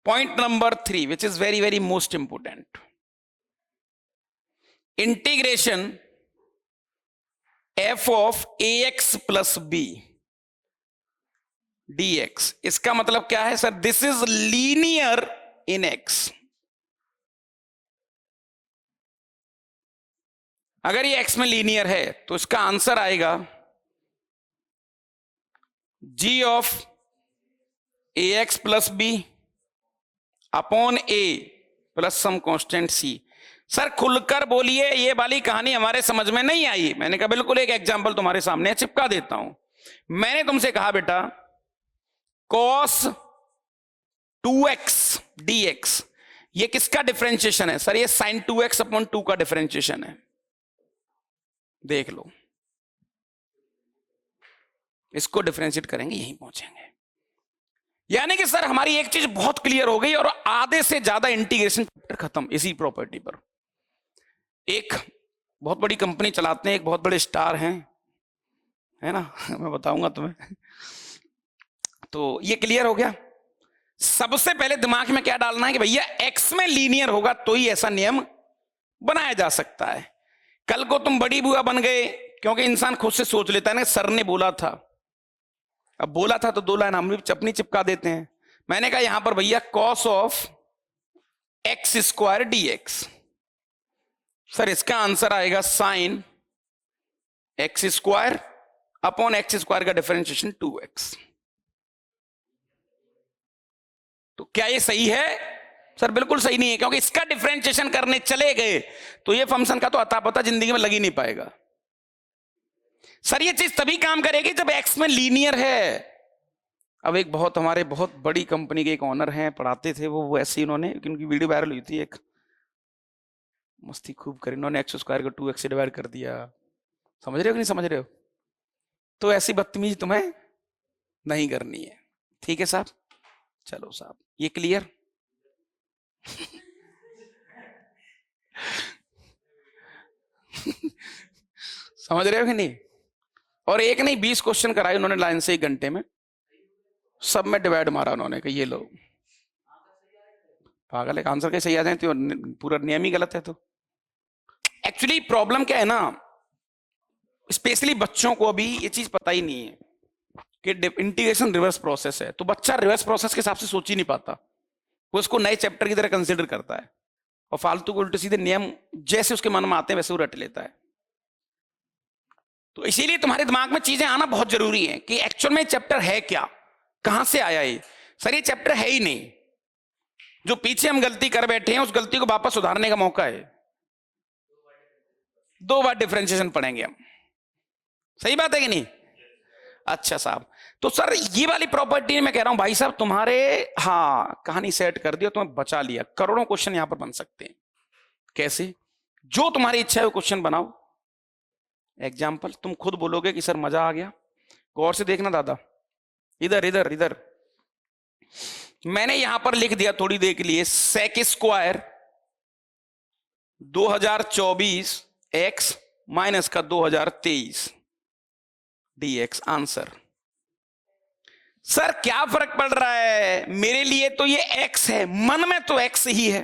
Point number 3 which is very very most important, integration f of a x plus b dx, इसका मतलब क्या है sir? This is linear in x। अगर ये x में लीनियर है तो इसका आंसर आएगा g of a x plus b upon a plus some constant c। Sir खुलकर बोलिए, ये वाली कहानी हमारे समझ में नहीं आई। मैंने कहा बिल्कुल, एक एग्जांपल तुम्हारे सामने चिपका देता हूं। मैंने तुमसे कहा बेटा cos 2x dx, ये किसका डिफरेंशिएशन है? सर ये sin 2x अपॉन 2 का डिफरेंशिएशन है। देख लो, इसको डिफरेंशिएट करेंगे यहीं पहुंचेंगे। यानी कि सर हमारी एक चीज बहुत क्लियर हो गई, और आधे से ज्यादा इंटीग्रेशन चैप्टर खत्म इसी प्रॉपर्टी पर। एक बहुत बड़ी कंपनी चलाते हैं, एक बहुत बड़े स्टार हैं, है ना, मैं बताऊंगा तुम्हें। तो ये क्लियर हो गया। सबसे पहले दिमाग में क्या डालना है कि भैया x में लीनियर होगा तो ही ऐसा नियम बनाया जा सकता है। कल को तुम बड़ी बुआ बन गए, क्योंकि इंसान खुद से सोच लेता है ना, सर ने बोला था, अब बोला था तो 2 लाइन हम भी अपनी चिपका देते हैं। मैंने कहा यहां पर भैया cos of x square dx, sir इसका आंसर आएगा sine x square upon x square का डिफरेंशिएशन 2x। तो क्या ये सही है? सर बिल्कुल सही नहीं है, क्योंकि इसका डिफरेंशिएशन करने चले गए तो ये फंक्शन का तो अता पता जिंदगी में लग ही नहीं पाएगा। सर ये चीज तभी काम करेगी जब एक्स में लीनियर है। अब एक बहुत हमारे बहुत बड़ी कंपनी के एक ऑनर हैं, पढ़ाते थे वो ऐसे ही, उन्होंने उनकी वीडियो वायरल हुई थी, एक मस्ती खूब करी, उन्होंने एक्स स्क्वायर को 2x से डिवाइड कर दिया। समझ रहे हो कि नहीं समझ रहे हो? तो ऐसी बदतमीजी तुम्हें नहीं करनी है, ठीक है साहब? चलो साहब, ये क्लियर? समझ रहे हो कि नहीं? और एक नहीं 20 क्वेश्चन कराए उन्होंने लाइन से 1 घंटे में, सब में डिवाइड मारा उन्होंने कि ये लो। पागल है, आंसर कैसे सही आ जाए? तो पूरा नियम ही गलत है। तो एक्चुअली प्रॉब्लम क्या है ना, स्पेशली बच्चों को अभी ये चीज पता ही नहीं है कि इंटीग्रेशन रिवर्स प्रोसेस है। तो बच्चा रिवर्स प्रोसेस के हिसाब से सोच ही नहीं पाता, वो इसको नए चैप्टर की तरह कंसिडर करता है और फालतू को उल्टे सीधे नियम जैसे उसके मन में आते हैं वैसे वो रट लेता है। तो इसीलिए तुम्हारे दिमाग में चीजें आना बहुत जरूरी है कि एक्चुअल में चैप्टर है क्या, कहां से आया ये। सर ये चैप्टर है ही नहीं, जो पीछे हम गलती कर बैठे हैं उस गलती को वापस सुधारने का मौका है। 2 बार डिफरेंशिएशन पढ़ेंगे हम, सही बात है कि नहीं? अच्छा साहब, तो सर ये वाली प्रॉपर्टी मैं कह रहा हूं भाई साहब तुम्हारे, हाँ कहानी सेट कर दिया, तुम्हें बचा लिया। करोड़ों क्वेश्चन यहां पर बन सकते हैं। कैसे? जो तुम्हारी इच्छा है वो क्वेश्चन बनाओ। एग्जाम्पल तुम खुद बोलोगे कि सर मजा आ गया। गौर से देखना दादा, इधर इधर इधर, मैंने यहां पर लिख दिया थोड़ी देर के लिए सेक स्क्वायर 2024 x माइनस का 2023 dx आंसर। सर क्या फर्क पड़ रहा है? मेरे लिए तो ये x है, मन में तो x ही है,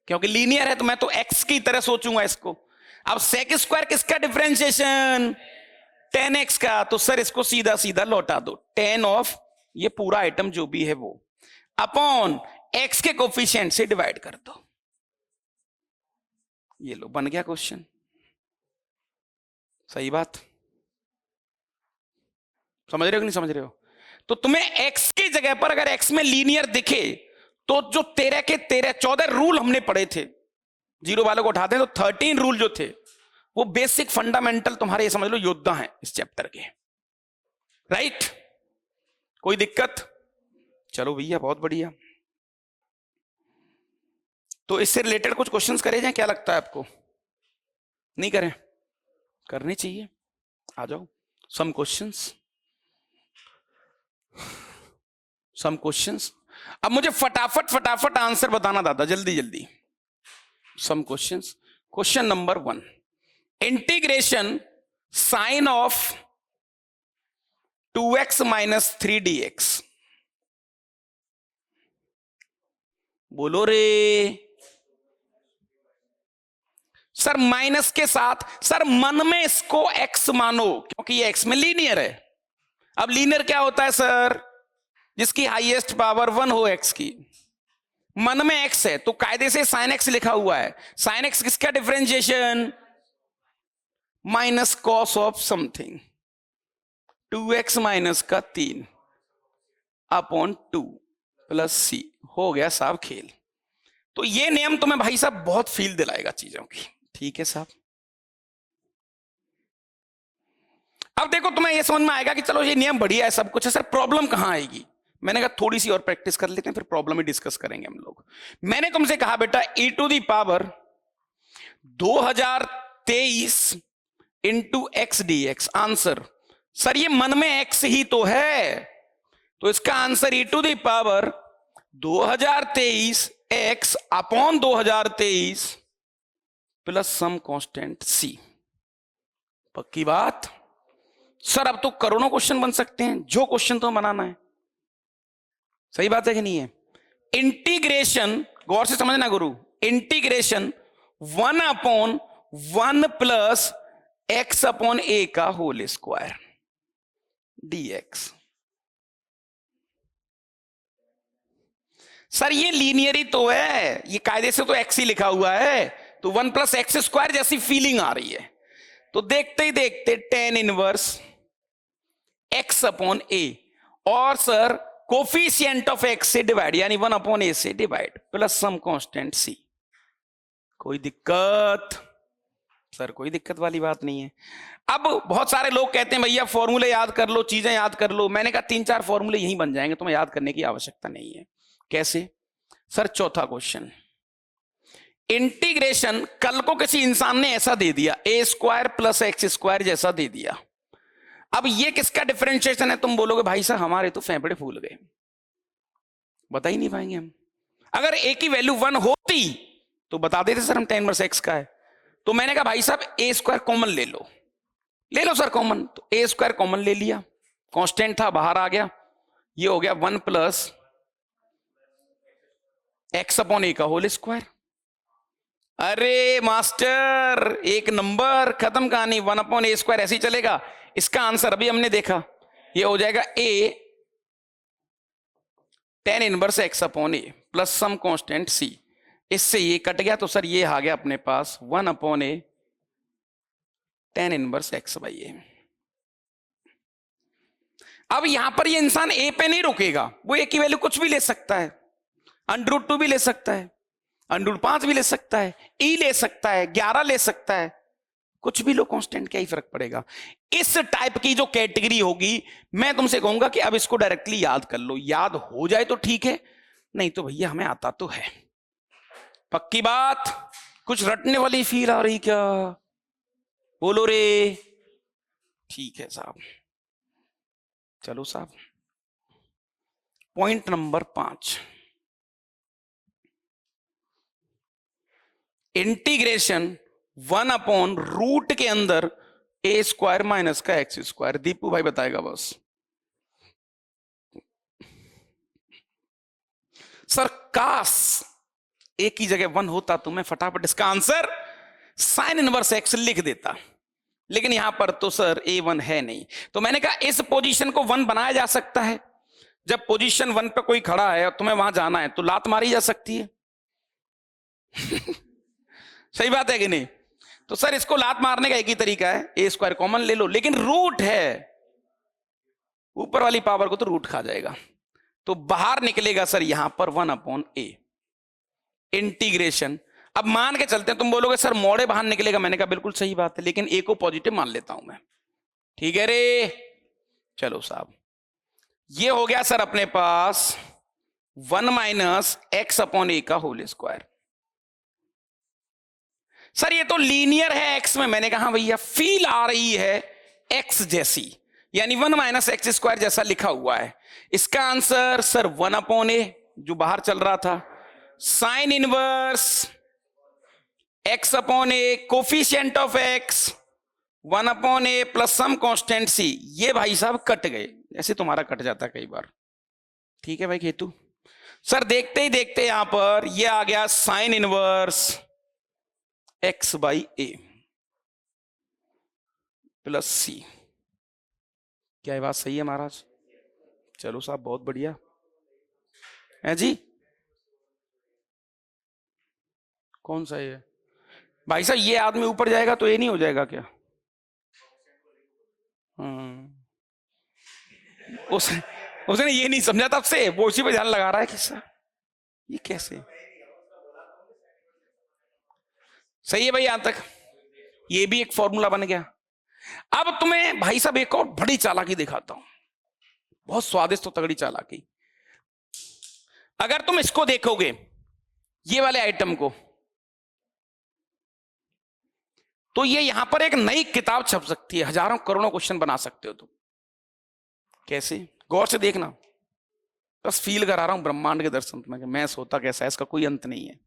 क्योंकि लीनियर है तो मैं तो x की तरह सोचूंगा इसको। अब सेक स्क्वायर किसका डिफरेंशिएशन? 10x का। तो सर इसको सीधा सीधा लौटा दो, 10 ऑफ ये पूरा आइटम जो भी है वो अपॉन x के कोफिशिएंट से डिवाइड कर दो। ये लो बन गया क्वेश्चन। सही बात? समझ रहे हो कि नहीं समझ रहे हो? तो तुम्हें x की जगह पर अगर x में लीनियर दिखे तो जो 13 के 13 14 रूल हमने पढ़े थे, जीरो वालों को उठाते हैं तो 13 रूल जो थे वो बेसिक फंडामेंटल तुम्हारे समझ लो योद्धा हैं इस चैप्टर के। राइट? कोई दिक्कत? चलो भैया बहुत बढ़िया। तो इससे रिलेटेड कुछ क्वेश्चंस करे जाएं, क्या लगता है आपको? नहीं करें? करनी चाहिए। आ जाओ, सम क्वेश्चंस। अब मुझे फटाफट फटाफट आंसर बताना दादा, जल्दी जल्दी। Some questions. Question number 1, integration sine of 2x minus 3 dx। बोलो रे सर, माइनस के साथ। सर मन में इसको x मानो, क्योंकि ये x में लीनियर है। अब लीनियर क्या होता है सर? जिसकी हाईएस्ट पावर 1 हो x की। मन में x है तो कायदे से साइन x लिखा हुआ है। साइन x किसका differentiation? Minus cos of something, 2x minus का 3 अपॉन 2 प्लस c। हो गया साहब खेल। तो ये नियम तुम्हें भाई साहब बहुत फील दिलाएगा चीजों की। ठीक है साहब? अब देखो तुम्हें ये समझ में आएगा कि चलो ये नियम बढ़िया है, सब कुछ है, सर प्रॉब्लम कहां आएगी? मैंने कहा थोड़ी सी और प्रैक्टिस कर लेते हैं, फिर प्रॉब्लम ही डिस्कस करेंगे हम लोग। मैंने तुमसे कहा बेटा e to the power 2023 into x dx answer. Sir ये मन में x ही तो है, तो इसका answer e to the power 2023 x upon 2023 plus some constant c। पक्की बात? सर अब तो करोड़ों क्वेश्चन बन सकते हैं, जो क्वेश्चन तो बनाना है। सही बात है कि नहीं है? इंटीग्रेशन, गौर से समझना गुरु, integration 1/1 plus x upon a का होल स्क्वायर dx। सर ये लीनियर ही तो है, ये कायदे से तो x ही लिखा हुआ है, तो 1 प्लस एक्स स्क्वायर जैसी फीलिंग आ रही है। तो देखते ही देखते tan inverse x upon a, और सर कोफिशिएंट ऑफ x से डिवाइड, यानी 1/a से डिवाइड, प्लस सम कांस्टेंट c। कोई दिक्कत? सर कोई दिक्कत वाली बात नहीं है। अब बहुत सारे लोग कहते हैं भैया फॉर्मूले याद कर लो, चीजें याद कर लो। मैंने कहा 3-4 फॉर्मूले यही बन जाएंगे, तुम्हें याद करने की आवश्यकता नहीं है। कैसे? सर चौथा क्वेश्चन, इंटीग्रेशन कल को किसी इंसान ने ऐसा दे दिया, a square plus x square जैसा दे दिया। अब ये किसका डिफरेंशिएशन है? तुम बोलोगे भाई साहब हमारे तो फेफड़े फूल गए, बता ही नहीं पाएंगे हम। अगर a की वैल्यू 1 होती तो बता देते सर हम tan इनवर्स x का है। तो मैंने कहा भाई साहब a स्क्वायर कॉमन ले लो, ले लो सर कॉमन। तो a स्क्वायर कॉमन ले लिया, कांस्टेंट था बाहर आ गया, ये हो गया 1 प्लस x अपॉन a का होल स्क्वायर। अरे मास्टर एक नंबर, खत्म कहानी। 1/a स्क्वायर ऐसे ही चलेगा। इसका आंसर अभी हमने देखा, ये हो जाएगा a tan inverse x upon a plus some constant c। इससे ये कट गया, तो सर ये आ गया अपने पास 1/a tan inverse x by a। अब यहां पर ये इंसान a पे नहीं रुकेगा, वो a की वैल्यू कुछ भी ले सकता है, √2 भी ले सकता है, √5 भी ले सकता है, e ले सकता है, 11 ले सकता है, कुछ भी लो कांस्टेंट, क्या ही फर्क पड़ेगा। इस टाइप की जो कैटेगरी होगी, मैं तुमसे कहूंगा कि अब इसको डायरेक्टली याद कर लो। याद हो जाए तो ठीक है, नहीं तो भैया हमें आता तो है। पक्की बात? कुछ रटने वाली फील आ रही क्या? बोलो रे। ठीक है साहब, चलो साहब। पॉइंट नंबर 5, इंटीग्रेशन 1/रूट के अंदर a स्क्वायर माइनस का एक्स स्क्वायर। दीपू भाई बताएगा बस। सर काश a की जगह 1 होता तो मैं फटाफट इसका आंसर साइन इनवर्स x लिख देता, लेकिन यहां पर तो सर a1 है नहीं। तो मैंने कहा इस पोजीशन को 1 बनाया जा सकता है। जब पोजीशन 1 पे कोई खड़ा है और तुम्हें वहां जाना है तो लात मारी जा सकती है। सही बात है कि नहीं? तो सर इसको लात मारने का एक ही तरीका है, a स्क्वायर कॉमन ले लो, लेकिन रूट है, ऊपर वाली पावर को तो रूट खा जाएगा, तो बाहर निकलेगा सर यहां पर 1/a इंटीग्रेशन। अब मान के चलते हैं, तुम बोलोगे सर मोड़े बाहर निकलेगा, मैंने कहा बिल्कुल सही बात है, लेकिन a को पॉजिटिव मान लेता हूं मैं। ठीक है रे, चलो साहब, ये हो गया सर अपने पास 1 माइनस एक्स अपॉन a का होल स्क्वायर। सर ये तो लीनियर है x में, मैंने कहा भैया फील आ रही है x जैसी, यानी 1 माइनस एक्स स्क्वायर जैसा लिखा हुआ है। इसका आंसर सर 1/a जो बाहर चल रहा था, sine inverse x upon a coefficient of x 1/a plus some constant c। ये भाई साहब कट गए, ऐसे तुम्हारा कट जाता है कई बार। ठीक है भाई केतु। सर देखते ही देखते यहां पर ये आ गया sign inverse x by a plus c। क्या ये बात सही है महाराज? चलो साहब बहुत बढ़िया है जी। कौन सा ये भाई साहब? ये आदमी ऊपर जाएगा तो ये नहीं हो जाएगा क्या? उसने ये नहीं समझा तब से वो उसी पे ध्यान लगा रहा है कि सर ये कैसे। सही है भाई, यहां तक ये भी एक फॉर्मूला बन गया। अब तुम्हें भाई साहब एक और बड़ी चालाकी दिखाता हूं, बहुत स्वादिष्ट और तगड़ी चालाकी। अगर तुम इसको देखोगे, ये वाले आइटम को, तो ये यहां पर एक नई किताब छप सकती है, हजारों करोड़ों क्वेश्चन बना सकते हो तुम। कैसे? गौर से देखना, बस फील करा रहा हूं ब्रह्मांड के दर्शन तुम्हें, मैथ्स होता कैसा है, इसका कोई अंत नहीं है।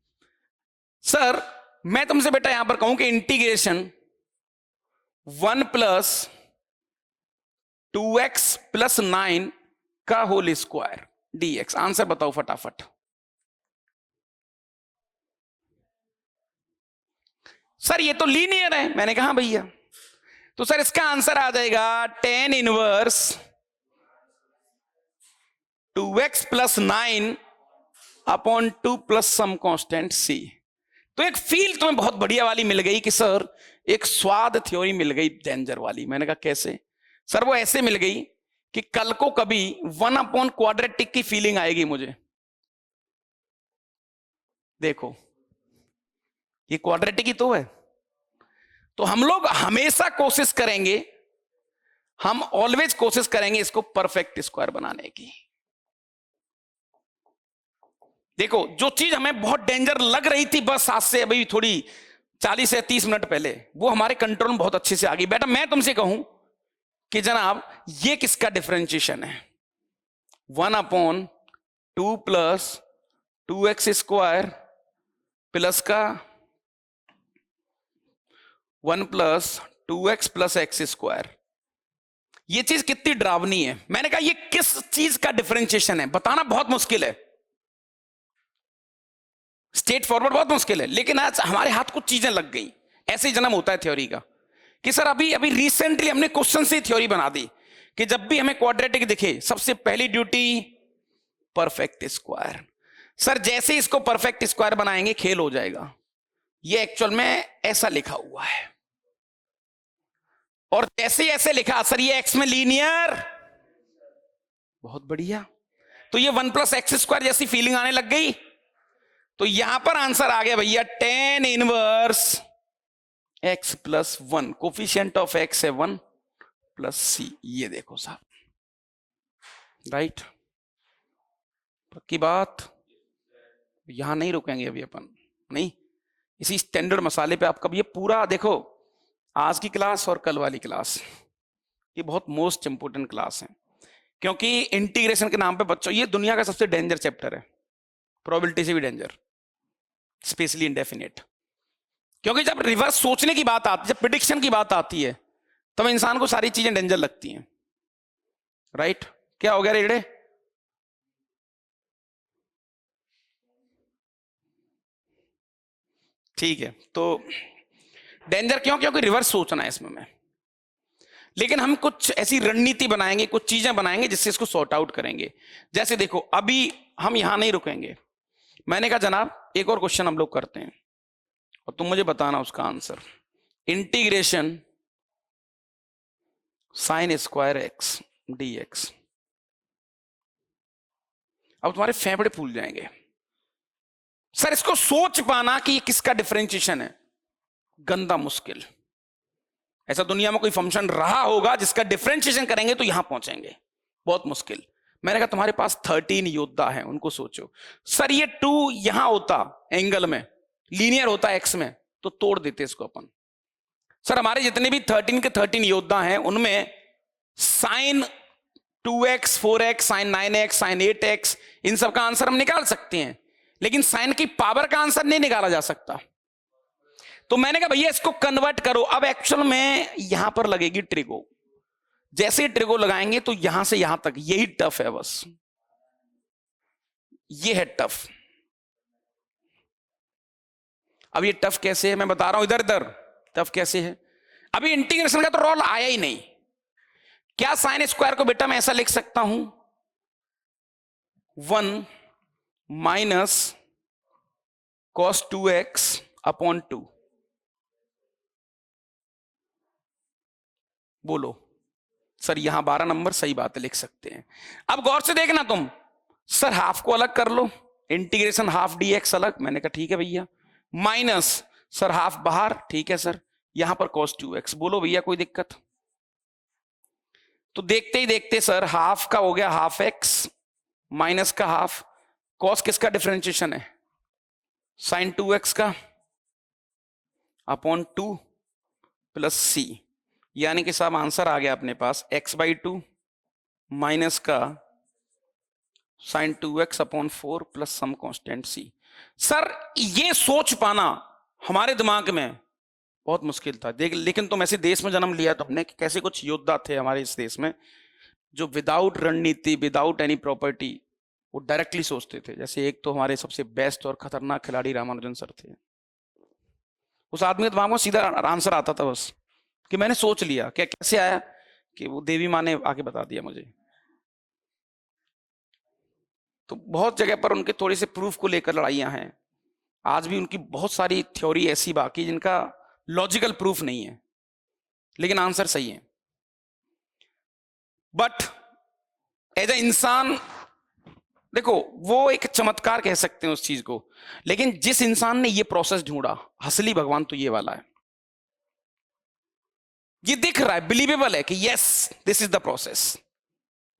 सर मैं तुमसे बेटा यहां पर कहूं कि इंटीग्रेशन 1 प्लस 2x प्लस 9 का होल स्क्वायर dx, आंसर बताओ फटाफट। सर ये तो लीनियर है। मैंने कहा भैया, तो सर इसका आंसर आ जाएगा tan inverse 2x plus 9 upon 2 plus some constant c। तो एक फील तुम्हें बहुत बढ़िया वाली मिल गई कि सर एक स्वाद थ्योरी मिल गई डेंजर वाली। मैंने कहा कैसे? सर वो ऐसे मिल गई कि कल को कभी 1 अपॉन क्वाड्रेटिक की फीलिंग आएगी मुझे। देखो ये क्वाड्रेटिक ही तो है, तो हम लोग हमेशा कोशिश करेंगे, हम ऑलवेज कोशिश करेंगे इसको परफेक्ट स्क्वायर बनाने की। देखो जो चीज हमें बहुत डेंजर लग रही थी बस आज से अभी थोड़ी 40 से 30 मिनट पहले, वो हमारे कंट्रोल में बहुत अच्छे से आ गई। बेटा मैं तुमसे कहूं कि जनाब ये किसका डिफरेंशिएशन है? 1 upon 2 plus 2x square plus का 1 plus 2x plus x square. ये चीज कितनी डरावनी है। मैंने कहा ये किस चीज का डिफरेंशिएशन है बताना बहुत मुश्किल है, स्ट्रेट फॉरवर्ड बहुत मुश्किल है, लेकिन आज हमारे हाथ कुछ चीजें लग गई। ऐसे ही जन्म होता है थ्योरी का कि सर अभी अभी रिसेंटली हमने क्वेश्चन से थ्योरी बना दी कि जब भी हमें क्वाड्रेटिक दिखे सबसे पहली ड्यूटी परफेक्ट स्क्वायर। सर जैसे ही इसको परफेक्ट स्क्वायर बनाएंगे खेल हो जाएगा। ये एक्चुअल में ऐसा लिखा हुआ है, और जैसे ही ऐसे लिखा सर ये एक्स में लीनियर, बहुत बढ़िया। तो ये 1 प्लस एक्स स्क्वायर जैसी फीलिंग आने लग गई। तो यहां पर आंसर आ गया भैया tan inverse x plus 1, coefficient of x है 1 प्लस c। ये देखो साहब, राइट? पक्की बात? यहां नहीं रुकेंगे अभी अपन, नहीं, इसी स्टैंडर्ड मसाले पे आपका ये पूरा देखो। आज की क्लास और कल वाली क्लास ये बहुत मोस्ट इंपोर्टेंट क्लास है, क्योंकि इंटीग्रेशन के नाम पे बच्चों ये दुनिया का सबसे डेंजर चैप्टर है, प्रोबेबिलिटी से भी डेंजर, स्पेशली इंडेफिनिट। क्योंकि जब रिवर्स सोचने की बात आती है, जब प्रिडिक्शन की बात आती है, तब इंसान को सारी चीजें डेंजर लगती हैं, राइट? क्या हो गया रेडे? ठीक है, तो डेंजर क्यों? क्योंकि रिवर्स सोचना है इसमें मैं। लेकिन हम कुछ ऐसी रणनीति बनाएंगे, कुछ चीजें बनाएंगे जिससे इसको सॉर्ट आउट करेंगे। जैसे देखो अभी हम यहां नहीं रुकेंगे। मैंने कहा जनाब एक और क्वेश्चन हम लोग करते हैं और तुम मुझे बताना उसका answer. Integration sign square x dx। अब तुम्हारे फेफड़े फूल जाएंगे। सर इसको सोच पाना कि ये किसका डिफरेंशिएशन है, गंदा मुश्किल। ऐसा दुनिया में कोई फंक्शन रहा होगा जिसका डिफरेंशिएशन करेंगे तो यहां पहुंचेंगे, बहुत मुश्किल। मैंने कहा तुम्हारे पास 13 योद्धा हैं, उनको सोचो। सर ये 2 यहां होता एंगल में, लीनियर होता एक्स में, तो तोड़ देते इसको अपन। सर हमारे जितने भी 13 के 13 योद्धा हैं उनमें sign 2x 4x sign 9x sign 8x इन सब का आंसर हम निकाल सकते हैं, लेकिन साइन की पावर का आंसर नहीं निकाला जा सकता। तो मैंने कहा भैया इसको कन्वर्ट करो। अब एक्चुअल में यहां पर लगेगी ट्रिगो। जैसे ही ट्रिगो लगाएंगे तो यहां से यहां तक यही टफ है, बस ये है टफ। अब ये टफ कैसे है मैं बता रहा हूं, इधर इधर टफ कैसे है। अभी इंटीग्रेशन का तो रोल आया ही नहीं। क्या साइन स्क्वायर को बेटा मैं ऐसा लिख सकता हूं 1 माइनस cos 2x अपॉन 2? बोलो सर यहां 12 नंबर सही बात है, लिख सकते हैं। अब गौर से देखना तुम, सर हाफ को अलग कर लो, इंटीग्रेशन हाफ dx अलग। मैंने कहा ठीक है भैया। माइनस सर हाफ बाहर, ठीक है सर, यहां पर cos 2x। बोलो भैया कोई दिक्कत? तो देखते ही देखते सर हाफ का हो गया हाफ x माइनस का हाफ। cos किसका डिफरेंशिएशन है? साइन 2x का अपॉन 2 प्लस c। यानी कि साहब आंसर आ गया अपने पास x/2 माइनस का sine 2x upon 4 plus some constant c। Sir ये सोच पाना हमारे दिमाग में बहुत मुश्किल था। देख, लेकिन तुम ऐसे देश में जन्म लिया तुमने कि कैसे कुछ योद्धा थे हमारे इस देश में जो विदाउट रणनीति, विदाउट एनी प्रॉपर्टी, वो डायरेक्टली सोचते थे। जैसे एक तो हमारे सबसे बेस्ट और खतरनाक खिलाड़ी रामानुजन सर थे। उस आदमी के दिमाग में सीधा आंसर आता था बस, कि मैंने सोच लिया। क्या कैसे आया? कि वो देवी माँ ने आके बता दिया मुझे। तो बहुत जगह पर उनके थोड़े से प्रूफ को लेकर लड़ाइयां हैं। आज भी उनकी बहुत सारी थ्योरी ऐसी बाकी जिनका लॉजिकल प्रूफ नहीं है, लेकिन आंसर सही है। बट एज ए इंसान देखो, वो एक चमत्कार कह सकते हैं उस चीज को, लेकिन जिस इंसान ने ये प्रोसेस ढूंढा, असली भगवान तो ये वाला है। ये दिख रहा है, बिलीवेबल है कि yes this is the process,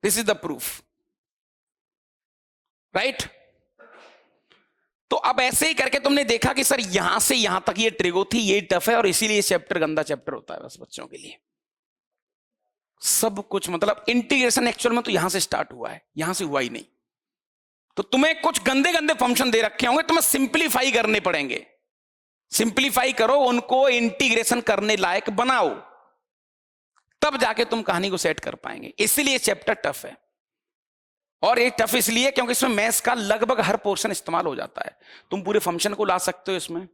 this is the proof, right. तो अब ऐसे ही करके तुमने देखा कि सर यहां से यहां तक ये ट्रिगो थी, ये टफ है, और इसीलिए चैप्टर गंदा चैप्टर होता है बस बच्चों के लिए। सब कुछ मतलब इंटीग्रेशन एक्चुअल में तो यहां से स्टार्ट हुआ है, यहां से हुआ ही नहीं। तो तुम्हें कुछ गंदे गंदे फंक्शन दे रखे होंगे, तुम्हें सिंप्लीफाई करने पड़ेंगे। सिंप्लीफाई करो, उनको इंटीग्रेशन करने लायक बनाओ, तब जाके तुम कहानी को सेट कर पाएंगे। इसलिए चैप्टर टफ है। और ये टफ इसलिए क्योंकि इसमें मैथ्स का लगभग हर पोर्शन इस्तेमाल हो जाता है। तुम पूरे फंक्शन को ला सकते हो, इसमें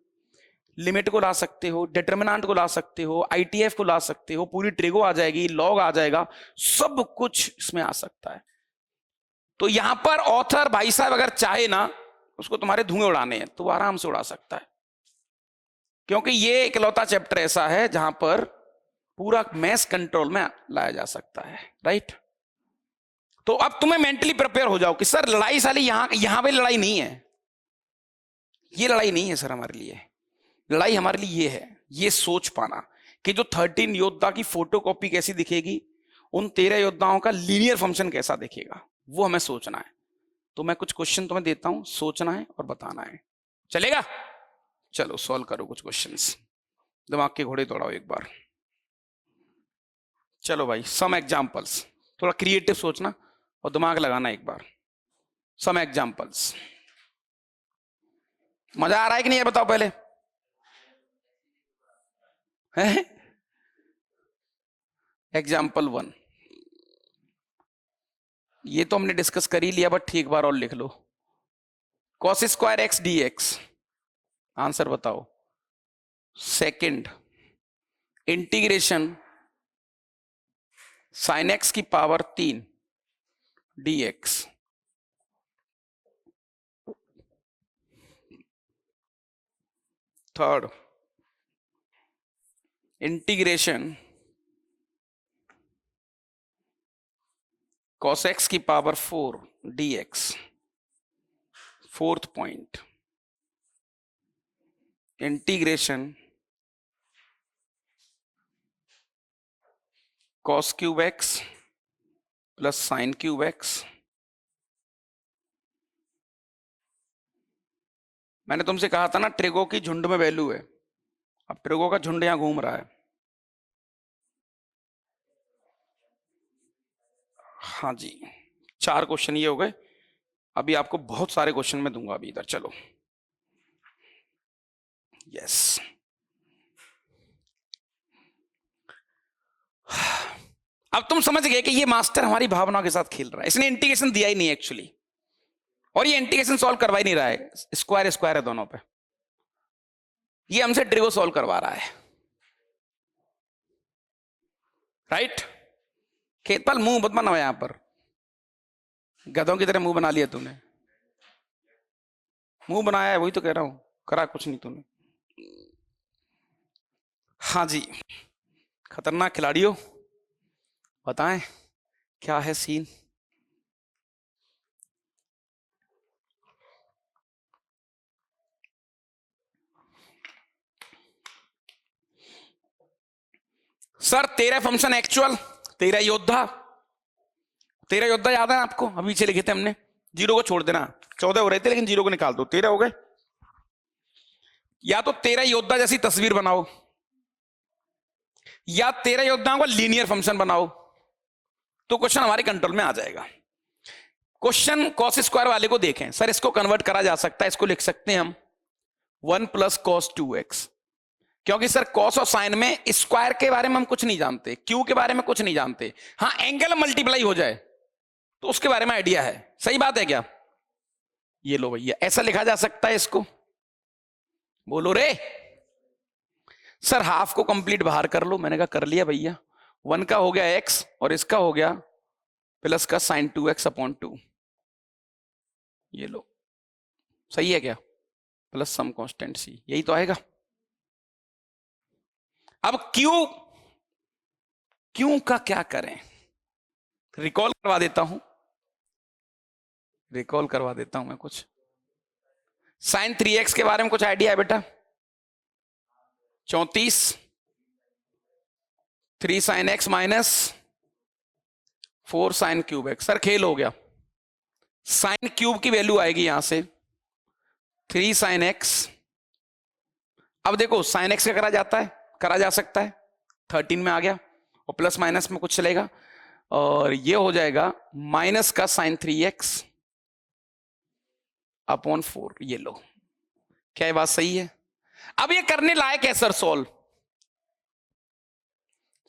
लिमिट को ला सकते हो, डिटर्मिनेंट को ला सकते हो, आईटीएफ को ला सकते हो, पूरी ट्रिगो आ जाएगी, लॉग आ जाएगा, सब कुछ इसमें आ सकता है। तो यहां पर ऑथर भाई साहब अगर चाहे ना, उसको तुम्हारे धुएं उड़ाने हैं तो आराम से उड़ा सकता है, क्योंकि ये इकलौता चैप्टर ऐसा है जहां पर पूरा मैथ्स कंट्रोल में लाया जा सकता है, राइट। तो अब तुम्हें मेंटली प्रिपेयर हो जाओ कि सर लड़ाई साली यहां पे लड़ाई नहीं है, ये लड़ाई नहीं है सर हमारे लिए। लड़ाई हमारे लिए ये है, ये सोच पाना कि जो 13 योद्धा की फोटोकॉपी कैसी दिखेगी, उन 13 योद्धाओं का लीनियर फंक्शन कैसा दिखेगा, वो हमें सोचना है। तो मैं कुछ क्वेश्चन तुम्हें देता हूं, सोचना है और बताना है, चलेगा? चलो सॉल्व करो कुछ क्वेश्चंस, दिमाग के घोड़े दौड़ाओ एक बार। चलो भाई, सम एग्जांपल्स, थोड़ा क्रिएटिव सोचना और दिमाग लगाना एक बार। सम एग्जांपल्स, मजा आ रहा है कि नहीं ये बताओ पहले? एग्जाम्पल 1, ये तो हमने डिस्कस कर ही लिया, बट ठीक बार और लिख लो। cos square x D x, answer बताओ। सेकंड, इंटीग्रेशन sin x की power 3 dx। Third, integration cos x की power 4 dx। Fourth point, integration cos cube x plus sign cube x। मैंने तुमसे कहा था ना ट्रिगो की झुंड में वैल्यू है, अब ट्रिगो का झुंड यहां घूम रहा है। हाँ जी, 4 क्वेश्चन ये हो गए। अभी आपको बहुत सारे क्वेश्चन मैं दूंगा अभी इधर, चलो। यस, अब तुम समझ गए कि ये मास्टर हमारी भावनाओं के साथ खेल रहा है। इसने इंटीग्रेशन दिया ही नहीं एक्चुअली, और ये इंटीग्रेशन सॉल्व करवा ही नहीं रहा है, स्क्वायर स्क्वायर है दोनों पे। ये हमसे ट्रिगो सॉल्व करवा रहा है, राइट। खेतपाल मुंह मत बनाओ यहां पर, गधों की तरह मुंह बना लिया तूने। मुंह बनाया है, वही तो कह रहा हूं, करा कुछ नहीं तूने। हाँ जी, खतरनाक खिलाड़ियों, बताएं क्या है सीन? सर 13 फंक्शन एक्चुअल, 13 योद्धा। 13 योद्धा याद है आपको? अभी पीछे लिखे थे हमने, 0 को छोड़ देना, 14 हो रहे थे लेकिन 0 को निकाल दो, 13 हो गए। या तो 13 योद्धा जैसी तस्वीर बनाओ, या 13 योद्धाओं का लीनियर फंक्शन बनाओ, तो क्वेश्चन हमारे कंट्रोल में आ जाएगा। क्वेश्चन कॉस स्क्वायर वाले को देखें, सर इसको कन्वर्ट करा जा सकता है, इसको लिख सकते हैं हम 1 प्लस कॉस 2x, क्योंकि सर कॉस और साइन में स्क्वायर के बारे में हम कुछ नहीं जानते, क्यू के बारे में कुछ नहीं जानते। हाँ, एंगल मल्टीप्लाई हो जाए तो उसके बारे में आइडिया है, सही बात है क्या? ये लो भैया, ऐसा लिखा जा सकता है इसको, बोलो रे। सर हाफ को कंप्लीट बाहर कर लो, मैंने कहा कर लिया भैया। 1 का हो गया x और इसका हो गया प्लस का साइन 2x/2। ये लो, सही है क्या? प्लस सम कांस्टेंट c, यही तो आएगा। अब क्यों का क्या करें? रिकॉल करवा देता हूं मैं कुछ। साइन 3x के बारे में कुछ आइडिया है बेटा? 34 3 sine x minus 4 sine cube x। Sir खेल हो गया, साइन क्यूब की वैल्यू आएगी यहां से 3 साइन x। अब देखो साइन x का करा जा सकता है, 13 में आ गया, और प्लस माइनस में कुछ चलेगा, और ये हो जाएगा माइनस का साइन 3x/4। ये लो, क्या ये बात सही है? अब ये करने लायक है सर सॉल्व।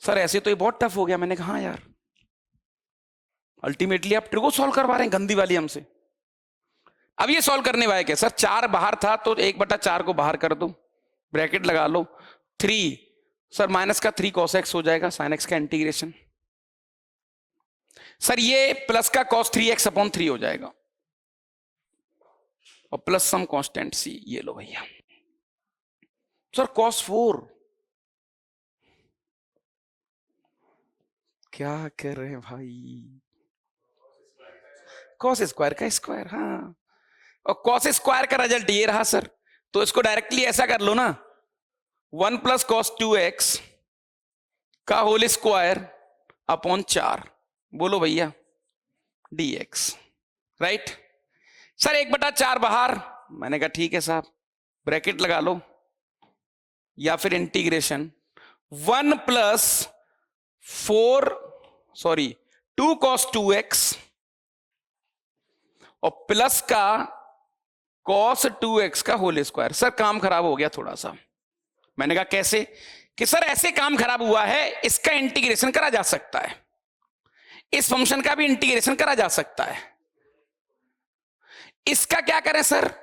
सर ऐसे तो ये बहुत टफ हो गया। मैंने कहा हाँ यार, अल्टीमेटली आप ट्रिको सॉल्व करवा रहे हैं गंदी वाली हमसे। अब ये सॉल्व करने वाले क्या सर? 4 बाहर था तो 1/4 को बाहर कर दो, ब्रैकेट लगा लो। 3 सर माइनस का 3 cos x हो जाएगा, साइन x का इंटीग्रेशन। सर ये प्लस का cos 3x/3 हो जाएगा, और प्लस सम कांस्टेंट c। ये लो भैया। सर cos 4 क्या कर रहे हैं भाई? cos स्क्वायर का स्क्वायर, हाँ, और cos स्क्वायर का रिजल्ट ये रहा सर। तो इसको डायरेक्टली ऐसा कर लो ना, 1 + cos 2x का होल स्क्वायर अपॉन 4, बोलो भैया, dx। राइट सर, 1/4 बाहर। मैंने कहा ठीक है साहब, ब्रैकेट लगा लो, या फिर इंटीग्रेशन 1 + 2 cos 2x और प्लस का cos 2x का होल स्क्वायर। सर काम खराब हो गया थोड़ा सा। मैंने कहा कैसे? कि सर ऐसे काम खराब हुआ है, इसका इंटीग्रेशन करा जा सकता है, इस फंक्शन का भी इंटीग्रेशन करा जा सकता है। इसका क्या करें सर?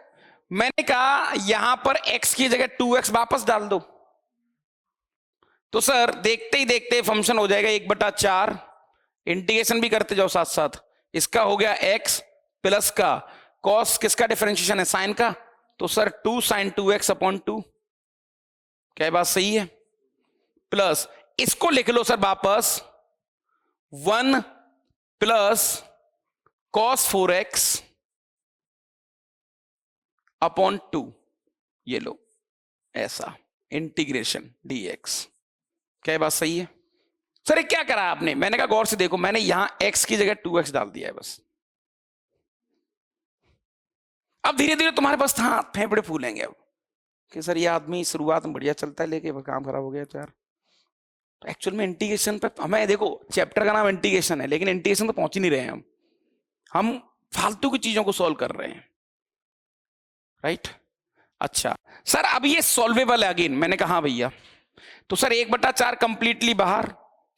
मैंने कहा यहां पर x की जगह 2x वापस डाल दो, तो सर देखते ही देखते फंक्शन हो जाएगा 1/4। इंटीग्रेशन भी करते जाओ साथ साथ। इसका हो गया x प्लस का cos किसका डिफरेंशिएशन है? साइन का, तो सर 2 sin 2x/2। क्या बात सही है? प्लस इसको लिख लो सर वापस, 1 + cos 4x/2। ये लो, ऐसा इंटीग्रेशन dx। क्या बात सही है? सर ये क्या करा आपने? मैंने कहा गौर से देखो, मैंने यहां x की जगह 2x डाल दिया है बस। अब धीरे धीरे तुम्हारे पास हाँ फेफड़े फूलेंगे अब कि सर ये आदमी शुरुआत में बढ़िया चलता है, लेके काम खराब हो गया तो यार। तो एक्चुअल में इंटीग्रेशन पे हमें देखो, चैप्टर का नाम इंटीग्रेशन है, लेकिन इंटीग्रेशन तो पहुंच ही नहीं रहे हैं हम फालतू की चीजों को सॉल्व कर रहे हैं। राइट अच्छा सर, अब ये सॉल्वेबल है अगेन। मैंने कहा हाँ भैया, तो सर 1/4 कंप्लीटली बाहर,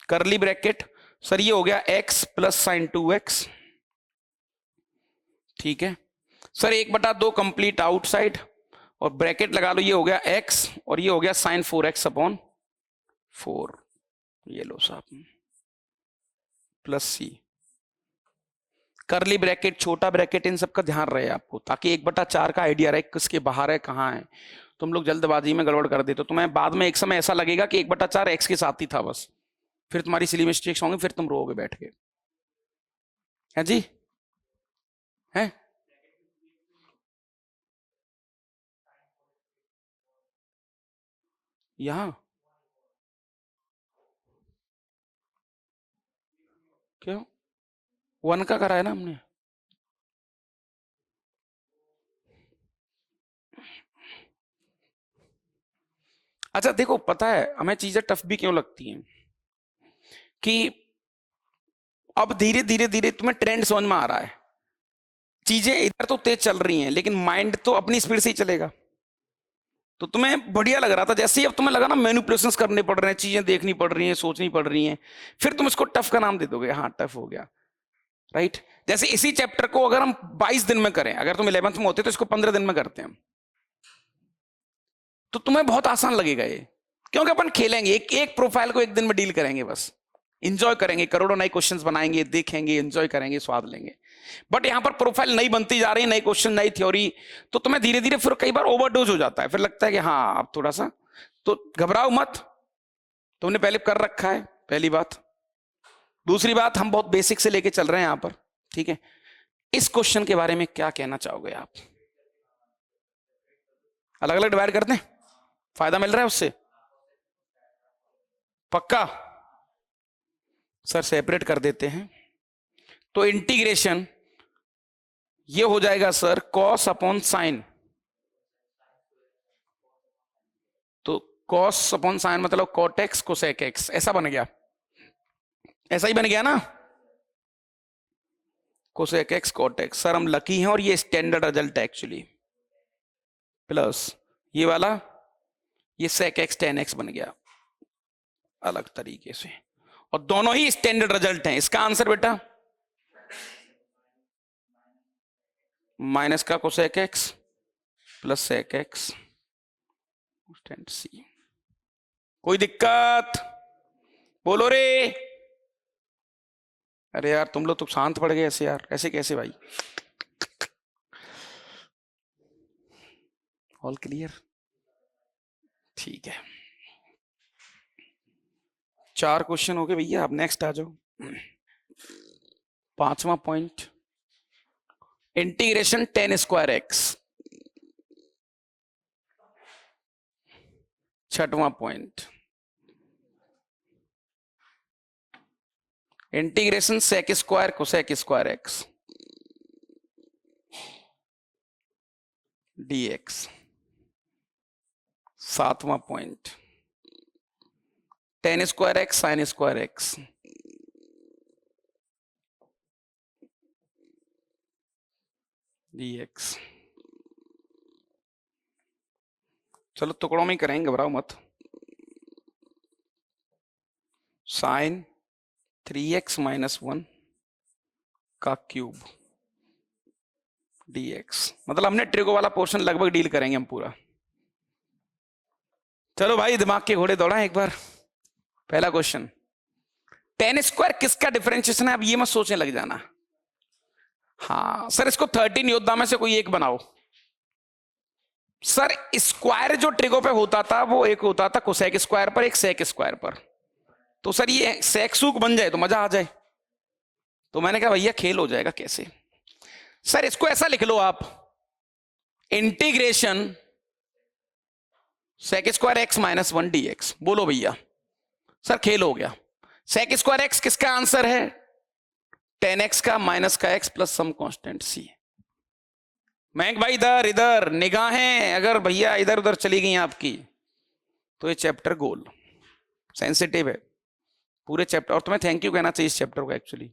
करली ब्रैकेट। सर ये हो गया x प्लस साइन 2x। ठीक है सर, 1/2 कंप्लीट आउटसाइड, और ब्रैकेट लगा लो, ये हो गया x और ये हो गया साइन 4x/4। ये लो साहब, प्लस c, करली ब्रैकेट, छोटा ब्रैकेट, इन सब का ध्यान रहे आपको, ताकि 1/4 का आइडिया रहे किसके बाहर है कहाँ है। तुम लोग जल्दबाजी में गड़बड़ कर देते हो, तुम्हें बाद में एक समय ऐसा लगेगा कि 1/4 x के साथ ही था बस, फिर तुम्हारी सिली मिस्टेक्स होंगी, फिर तुम रोओगे बैठ के। है जी? है यहां क्यों 1 का करा है ना हमने? अच्छा देखो, पता है हमें चीजें टफ भी क्यों लगती हैं, कि अब धीरे धीरे धीरे तुम्हें ट्रेंड समझ में आ रहा है, चीजें इधर तो तेज चल रही हैं, लेकिन माइंड तो अपनी स्पीड से ही चलेगा। तो तुम्हें बढ़िया लग रहा था, जैसे ही अब तुम्हें लगा ना मैनिपुलेशंस करने पड़ रहे हैं, चीजें देखनी पड़ रही हैं, सोचनी पड़ रही हैं, फिर तुम इसको टफ का नाम दे दोगे। हाँ टफ हो गया, राइट। जैसे इसी चैप्टर को अगर हम 22 दिन में करें, अगर तुम 11th में होते तो इसको 15 दिन में करते हैं, तो तुम्हें बहुत आसान लगेगा ये क्योंकि अपन खेलेंगे, एक एक प्रोफाइल को एक दिन में डील करेंगे, बस इंजॉय करेंगे, करोड़ों नए क्वेश्चंस बनाएंगे, देखेंगे, एंजॉय करेंगे, स्वाद लेंगे। बट यहां पर प्रोफाइल नई बनती जा रही है, नए क्वेश्चन, नई थ्योरी, तो तुम्हें धीरे धीरे फिर कई बार ओवरडोज हो जाता है, फिर लगता है कि हाँ अब थोड़ा सा, तो घबराओ मत, तुमने पहले कर रखा है, पहली बात। दूसरी बात, हम बहुत बेसिक से लेके चल रहे हैं यहां पर, ठीक है। इस क्वेश्चन के बारे में क्या कहना चाहोगे आप? अलग अलग डिवाइड करते हैं, फायदा मिल रहा है उससे? पक्का? सर सेपरेट कर देते हैं, तो इंटीग्रेशन ये हो जाएगा सर कॉस अपॉन साइन, तो कॉस अपॉन साइन मतलब कॉट एक्स कोसेक एक्स, ऐसा बन गया, ऐसा ही बन गया ना, cosec x cot x. Sir हम लकी हैं और ये स्टैंडर्ड रिजल्ट है एक्चुअली, प्लस ये वाला ये सेक एक्स टेन एक्स बन गया अलग तरीके से, और दोनों ही स्टैंडर्ड रिजल्ट हैं। इसका आंसर बेटा माइनस का cosec x plus sec x C. कोई दिक्कत? बोलो रे। अरे यार तुम लोग तो शांत पड़ गए ऐसे यार, ऐसे कैसे भाई? All clear? ठीक है, 4 क्वेश्चन हो गए भैया, अब नेक्स्ट आ जाओ। 5वां point, integration tan square x. 6वां point, integration sec square cosec square x dx. 7वां point, tan square x sin square x dx. चलो टुकड़ों में ही करेंगे, घबराओ मत। साइन 3x माइनस 1 का क्यूब dx, मतलब हमने ट्रिगो वाला पोर्शन लगभग डील करेंगे हम पूरा। चलो भाई दिमाग के घोड़े दौड़ा एक बार। पहला क्वेश्चन, टेन स्क्वायर किसका डिफरेंशिएशन है? अब ये मत सोचने लग जाना। हाँ सर इसको 13 योद्धा में से कोई एक बनाओ। सर स्क्वायर जो ट्रिगो पे होता था वो एक होता था कोसेक स्क्वायर पर, एक सेक स्क्वायर पर। तो सर ये सेक सूक बन जाए तो मजा आ जाए, तो मैंने कहा भैया खेल हो जाएगा कैसे। सर इसको ऐसा लिख लो आप, integration sec square x minus 1 dx. बोलो भैया, सर खेल हो गया। सेक स्क्वायर एक्स किसका आंसर है? 10x का माइनस का x plus some constant c. महंग भाई इधर इधर निगाहें अगर भैया इधर उधर चली गई आपकी तो ये चैप्टर गोल सेंसिटिव है पूरे चैप्टर, और तुम्हें थैंक यू कहना चाहिए इस चैप्टर को एक्चुअली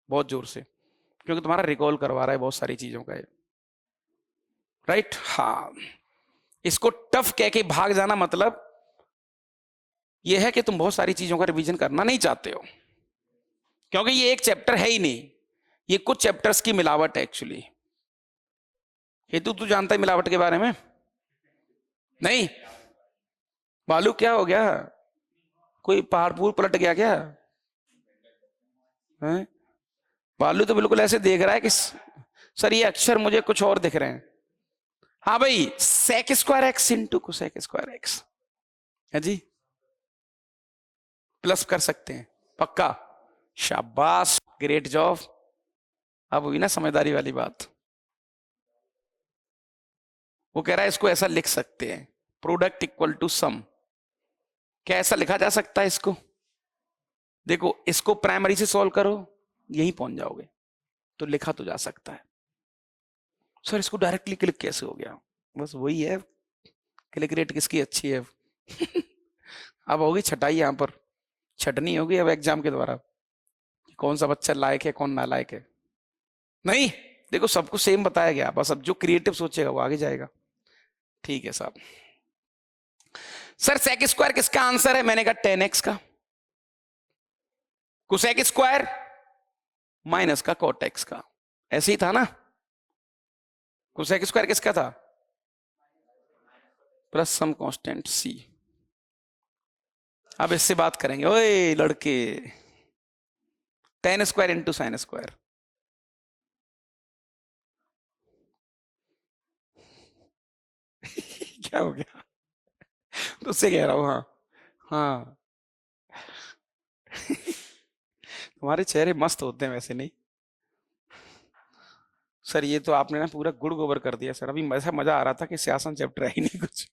बहुत जोर से, क्योंकि तुम्हारा रिकॉल करवा रहा है बहुत सारी चीजों का, राइट। हाँ इसको टफ कह के भाग जाना मतलब यह है कि तुम बहुत सारी चीजों का रिवीजन करना नहीं चाहते हो, क्योंकि ये एक चैप्टर है ही नहीं, ये कुछ चैप्टर्स की मिलावट है एक्चुअली। हेतु तू जानता है मिलावट के बारे में? नहीं बालू क्या हो गया? कोई पहाड़ पूर पलट गया क्या है? बालू तो बिल्कुल ऐसे देख रहा है कि सर ये अक्षर मुझे कुछ और दिख रहे हैं। हाँ भाई sec square x into cosec square x है जी, प्लस कर सकते हैं पक्का। शाबाश ग्रेट जॉब। अब हुई ना समझदारी वाली बात। वो कह रहा है इसको ऐसा लिख सकते हैं, प्रोडक्ट इक्वल टू सम। क्या ऐसा लिखा जा सकता है इसको? देखो इसको प्राइमरी से सॉल्व करो यही पहुंच जाओगे, तो लिखा तो जा सकता है। सर इसको डायरेक्टली क्लिक कैसे हो गया? बस वही है, क्लिक रेट किसकी अच्छी है। अब होगी छटाई, यहां पर छटनी होगी अब एग्जाम के द्वारा, कौन सा बच्चा लायक है कौन नालायक है। नहीं देखो सबको सेम बताया गया, बस अब जो क्रिएटिव सोचेगा वो आगे जाएगा। ठीक है साहब। सर सेक स्क्वायर किसका आंसर है? मैंने कहा 10x का, कोसेक स्क्वायर माइनस का कॉट एक्स का, ऐसे ही था ना। कोसेक स्क्वायर किसका था? प्लस सम कांस्टेंट सी। अब इससे बात करेंगे। ओए लड़के, tan square into sine square. क्या हो गया? तो उससे कह रहा हूँ। हाँ हाँ। तुम्हारे चेहरे मस्त होते हैं वैसे, नहीं सर? ये तो आपने ना पूरा गुड़ गोबर कर दिया सर। अभी ऐसा मजा आ रहा था कि शासन चैप्टर है ही नहीं कुछ।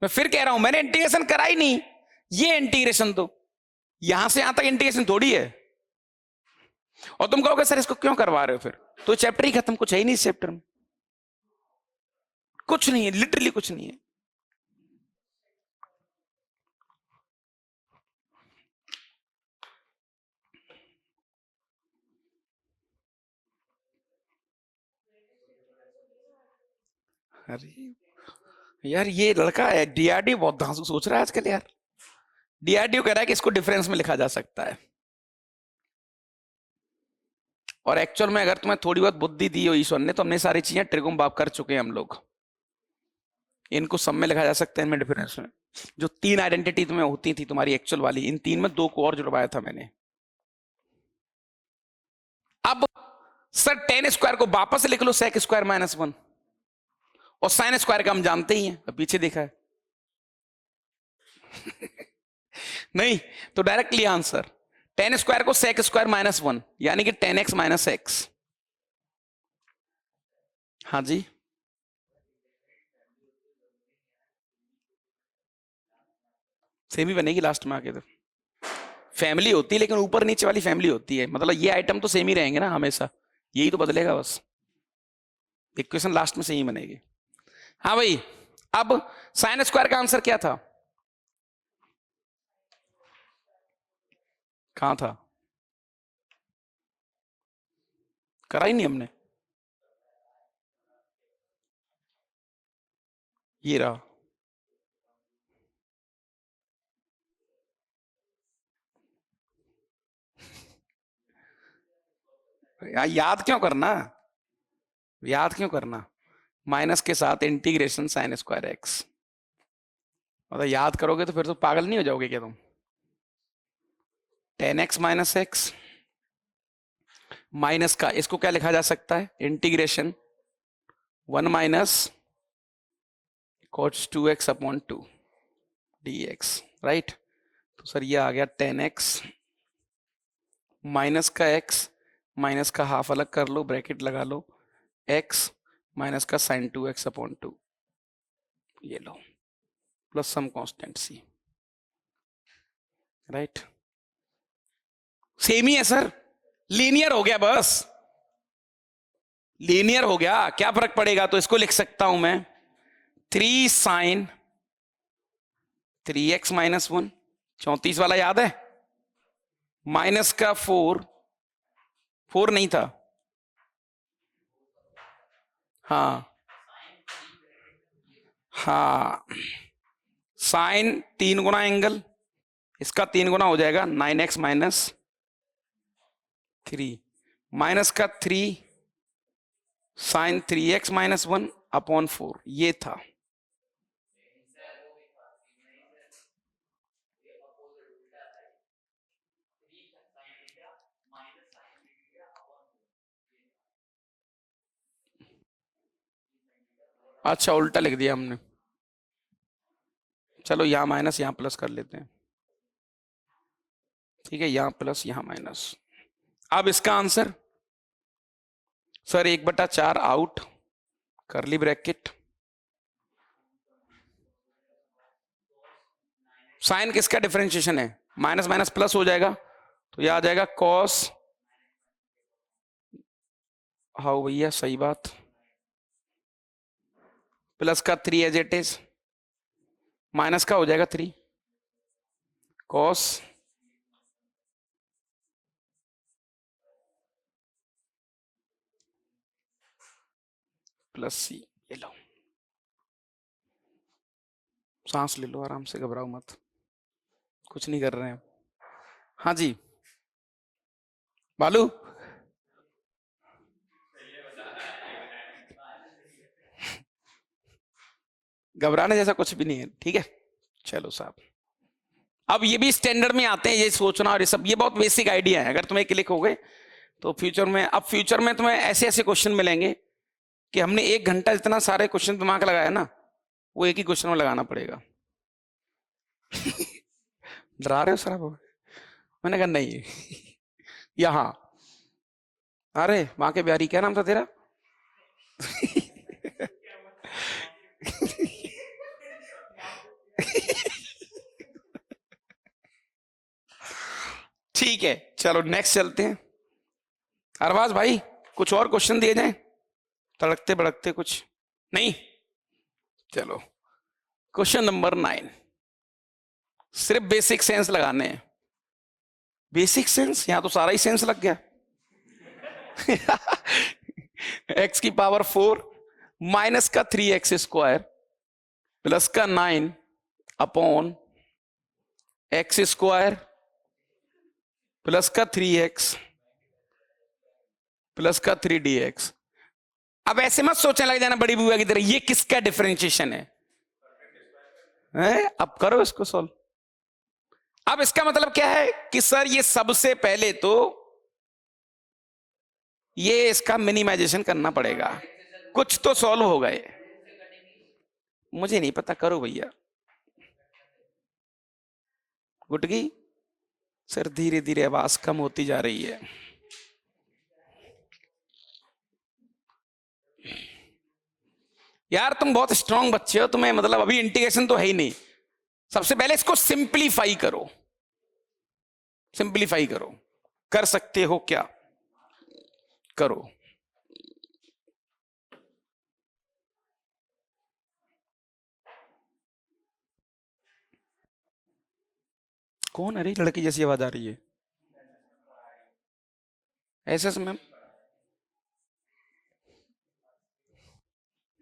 मैं फिर कह रहा हूं, मैंने इंटीग्रेशन करा ही नहीं। ये इंटीग्रेशन तो यहां से यहां तक इंटीग्रेशन थोड़ी है। और तुम कहोगे सर इसको क्यों करवा रहे हो फिर? तो चैप्टर ही खत्म, कुछ है ही नहीं इस चैप्टर में। कुछ नहीं है, लिटरली कुछ नहीं है। अरे यार, ये लड़का है डीआरडी बहुत धांसू सोच रहा है आजकल यार। डीआरडीओ कह रहा है कि इसको डिफरेंस में लिखा जा सकता है। और एक्चुअल में अगर तुम्हें थोड़ी बहुत बुद्धि दी हो ईश्वर ने, तो हमने सारी चीजें ट्रिगों बाप कर चुके हैं हम लोग। इनको सब में लिखा जा सकता है, इनमें डिफरेंस में। जो 3 आइडेंटिटी तुम्हें होती थी तुम्हारी एक्चुअल वाली, इन 3 में 2 को और जुड़वाया था मैंने। अब सर tan स्क्वायर को वापस लिख लो sec स्क्वायर -1, और sin स्क्वायर का हम जानते ही हैं, अब पीछे देखा है। नहीं तो डायरेक्टली आंसर, tan स्क्वायर को sec स्क्वायर -1 यानी कि tan x - x। हाँ जी, सेम ही बनेगी लास्ट में आके। तो फैमिली होती है लेकिन ऊपर नीचे वाली फैमिली होती है, मतलब ये आइटम तो सेम ही रहेंगे ना हमेशा, यही तो बदलेगा बस। इक्वेशन लास्ट में सेम बनेगी। हाँ भाई, अब साइन स्क्वायर का आंसर क्या था? कहां था? करा ही नहीं हमने। ये रहा। याद क्यों करना, याद क्यों करना? माइनस के साथ इंटीग्रेशन साइन स्क्वायर एक्स, मतलब याद करोगे तो फिर तो पागल नहीं हो जाओगे क्या तुम? tan x - x माइनस का, इसको क्या लिखा जा सकता है? Integration 1 minus cos 2x upon 2 dx, right. तो सर ये आ गया tan x माइनस का x, माइनस का हाफ अलग कर लो, ब्रैकेट लगा लो, x माइनस का sin 2x अपॉन 2, ये लो, plus some constant c, right. Same ही है सर, लीनियर हो गया बस, लीनियर हो गया, क्या फर्क पड़ेगा? तो इसको लिख सकता हूं मैं 3 sin 3x -1, 34 वाला याद है? माइनस का 4, 4 नहीं था, हाँ हाँ, साइन 3 गुना एंगल, इसका 3 गुना हो जाएगा 9x - 3, माइनस का 3 साइन 3x -1 अपॉन 4, ये था। अच्छा उल्टा लिख दिया हमने, चलो यहां माइनस यहां प्लस कर लेते हैं, ठीक है, यहां प्लस यहां माइनस। अब इसका आंसर सर 1/4 आउट, करली ब्रैकेट, साइन किसका डिफरेंशिएशन है? माइनस माइनस प्लस हो जाएगा, तो यह आ जाएगा कॉस, हाँ भैया सही बात, प्लस का 3 एज इट इज, माइनस का हो जाएगा 3 कॉस प्लस सी। ये लो, सांस ले लो आराम से, घबराओ मत, कुछ नहीं कर रहे हैं। हाँ जी बालू, घबराने जैसा कुछ भी नहीं है, ठीक है। चलो साहब, अब ये भी स्टैंडर्ड में आते हैं, ये सोचना और ये सब, ये बहुत बेसिक आइडिया है। अगर तुम्हें क्लिक हो गए तो फ्यूचर में, अब फ्यूचर में तुम्हें ऐसे ऐसे क्वेश्चन मिलेंगे कि हमने 1 घंटा जितना सारे क्वेश्चन दिमाग लगाया ना, वो एक ही क्वेश्चन में लगाना पड़ेगा। डरा रहे हो सर आप? मैंने कहा नहीं। यहां, अरे वहां के बिहारी, क्या नाम था तेरा? ठीक है, चलो नेक्स्ट चलते हैं। अरबाज भाई, कुछ और क्वेश्चन दिए जाएं, तड़कते भड़कते कुछ नहीं। चलो क्वेश्चन नंबर 9, सिर्फ बेसिक सेंस लगाने हैं। बेसिक सेंस, यहां तो सारा ही सेंस लग गया। x की पावर 4 माइनस का 3x² प्लस का 9 अपॉन x² प्लस का 3x प्लस का 3dx। अब ऐसे मत सोचने लग जाना बड़ी बुआ की तरह, ये किसका डिफरेंशिएशन है? अब करो इसको सॉल्व। अब इसका मतलब क्या है कि सर ये सबसे पहले तो ये इसका मिनिमाइजेशन करना पड़ेगा, कुछ तो सॉल्व हो गए। मुझे नहीं पता, करो भैया। गुटकी सर, धीरे धीरे आवाज कम होती जा रही है। यार तुम बहुत स्ट्रांग बच्चे हो, तुम्हें मतलब अभी इंटीग्रेशन तो है ही नहीं। सबसे पहले इसको सिंप्लीफाई करो, सिंप्लीफाई करो। कर सकते हो क्या? करो। कौन? अरे लड़की जैसी आवाज आ रही है। ऐसे मैम,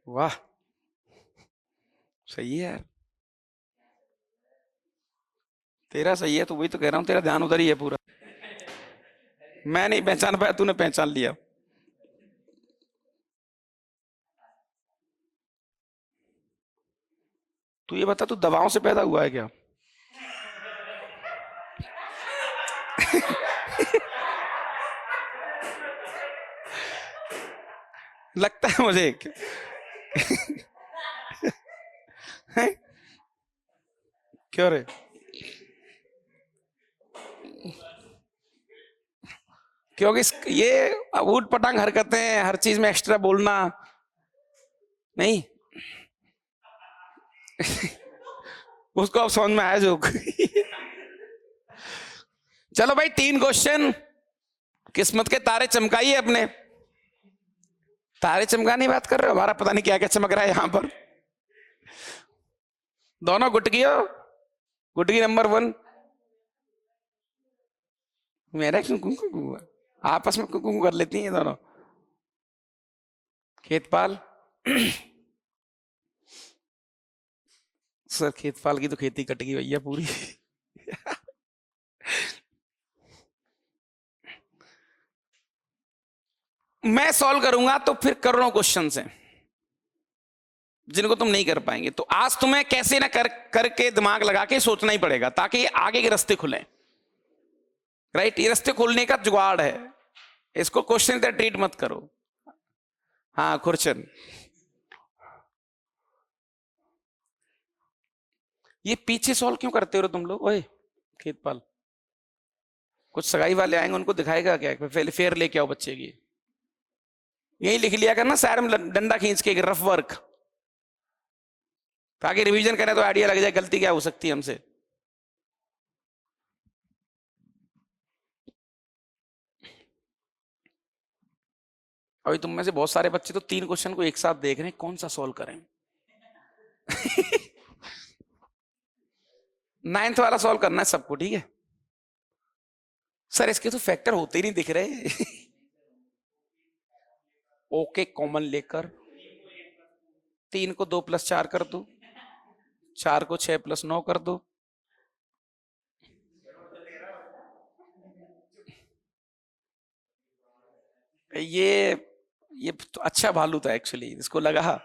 वाह सही है यार, तेरा सही है। तो वही तो कह रहा हूं, तेरा ध्यान उधर ही है पूरा। मैं नहीं पहचान पाया, तूने पहचान लिया। तू ये बता, तू दवाओं से पैदा हुआ है क्या? लगता है मुझे। क्यों रे? क्योंकि ये ऊट पटांग हरकतें, हर चीज में एक्स्ट्रा बोलना नहीं। उसको अब समझ में आया जोक। चलो भाई, 3 क्वेश्चन, किस्मत के तारे चमकाइए अपने। तारे चमकाने की बात कर रहे हो, हमारा पता नहीं क्या क्या चमक रहा है यहां पर। दोनों गुटकियों, गुटकी नंबर 1, मेरा क्यों आपस में कुकू कर लेती हैं दोनों। खेतपाल, सर खेतपाल की तो खेती कट गई भैया पूरी। मैं सॉल्व करूंगा तो फिर करोड़ों क्वेश्चन हैं जिनको तुम नहीं कर पाएंगे। तो आज तुम्हें कैसे ना करके दिमाग लगा के सोचना ही पड़ेगा, ताकि आगे के रास्ते खुले। राइट, ये रास्ते खोलने का जुगाड़ है, इसको क्वेश्चन से ट्रीट मत करो। हाँ खुरचन, ये पीछे सॉल्व क्यों करते हो तुम लोग? ओए खेतपाल, कुछ सगाई वाले आएंगे, उनको दिखाएगा क्या? पहले फेयर लेके आओ बच्चे की। यही लिख लिया करना साइड में डंडा खींच के, रफ वर्क, ताकि रिवीजन करें तो आइडिया लग जाए गलती क्या हो सकती है हमसे। अभी तुम में से बहुत सारे बच्चे तो 3 क्वेश्चन को एक साथ देख रहे हैं, कौन सा सॉल्व करें। 9th वाला सॉल्व करना है सबको, ठीक है? सर इसके तो फैक्टर होते ही नहीं दिख रहे। ओके, कॉमन लेकर 3 को 2 + 4 कर दो, 4 को 6 + 9 कर दो। ये तो अच्छा भालू था एक्चुअली, इसको लगा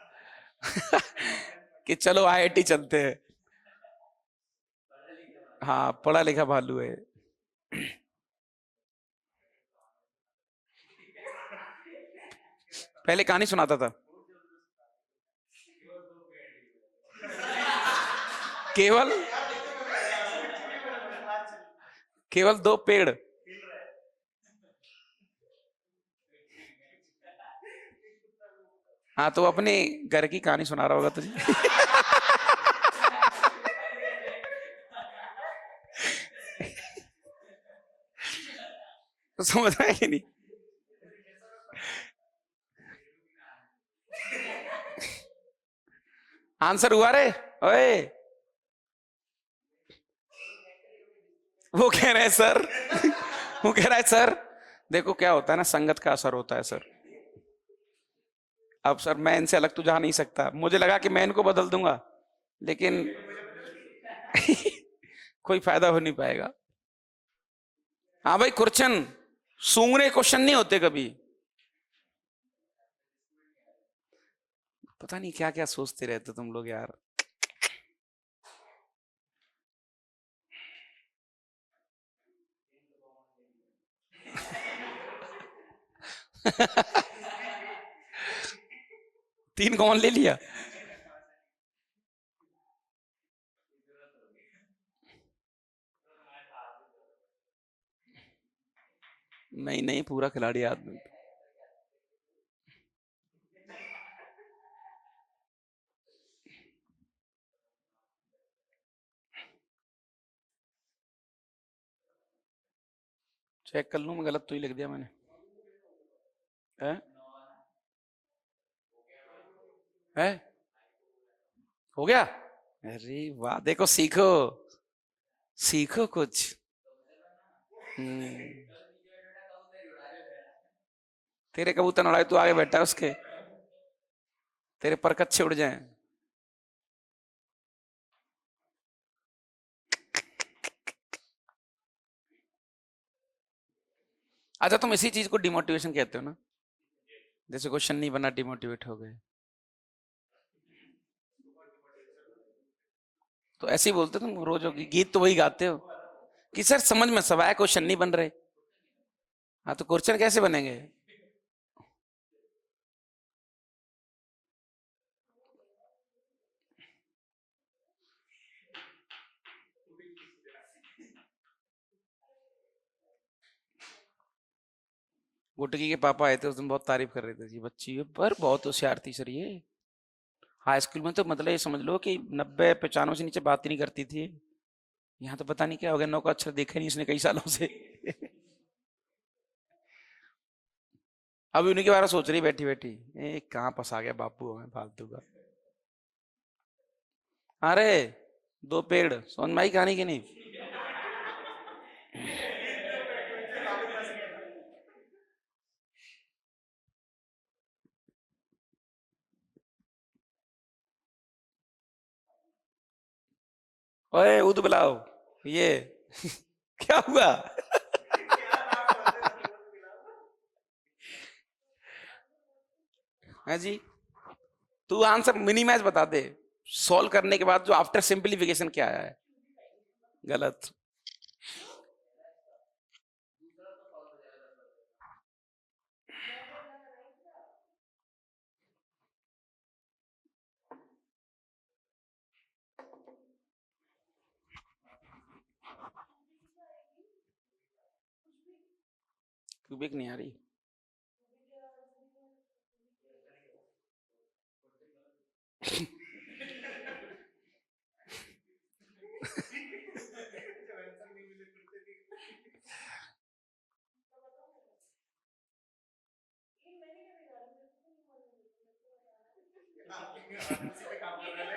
कि चलो आईआईटी चलते हैं। हाँ, पढ़ा लिखा भालू है। पहले कहानी सुनाता था। केवल केवल दो पेड़। हाँ, तो अपने घर की कहानी सुना रहा होगा तुझे। तो समझ रहा है कि नहीं? आंसर हुआ रे। ओए, वो कह रहे हैं सर। वो कह रहा है सर, देखो क्या होता है ना, संगत का असर होता है सर। अब सर मैं इनसे अलग तो जा नहीं सकता, मुझे लगा कि मैं इनको बदल दूंगा, लेकिन कोई फायदा हो नहीं पाएगा। हाँ भाई, क्वेश्चन सूंघने क्वेश्चन नहीं होते कभी। पता नहीं क्या क्या सोचते रहते तुम लोग यार। तीन कॉमन ले लिया। नहीं नहीं, पूरा खिलाड़ी आदमी। चेक कर लूं मैं, गलत तो ही लिख दिया मैंने। है? है? हो गया? अरे वाह, देखो सीखो, सीखो कुछ। हम्म। तेरे कबूतर उड़ाए, तू आगे बैठा है उसके, तेरे पर कच्चे उड़ जाएं। अच्छा, तुम इसी चीज को डिमोटिवेशन कहते हो ना? जैसे क्वेश्चन नहीं बना, डिमोटिवेट हो गए, तो ऐसे ही बोलते हो तुम रोज, होगी गीत तो वही गाते हो कि सर समझ में सब आया, क्वेश्चन नहीं बन रहे। हाँ, तो क्वेश्चन कैसे बनेंगे? गुटकी के पापा आए थे उस दिन, बहुत तारीफ कर रहे थे जी बच्ची है, पर बहुत होशियार थी सर ये। हाई स्कूल में तो मतलब ये समझ लो कि 90-95 से नीचे बात ही नहीं करती थी। यहाँ तो पता नहीं क्या हो गया, 9 का अक्षर देखा नहीं इसने कई सालों से। अभी उन्हीं के बारे में सोच रही बैठी बैठी, ए कहाँ फंसा गया बापू हमें फालतू का। अरे, दो पेड़ समझ में आई कहानी की नहीं? ओए ऊद बुलाओ ये। क्या हुआ? है जी? तू आंसर मिनी मैच बता दे, सॉल्व करने के बाद जो आफ्टर सिंपलीफिकेशन क्या आया है। गलत। क्यूबिक नहीं आ रही।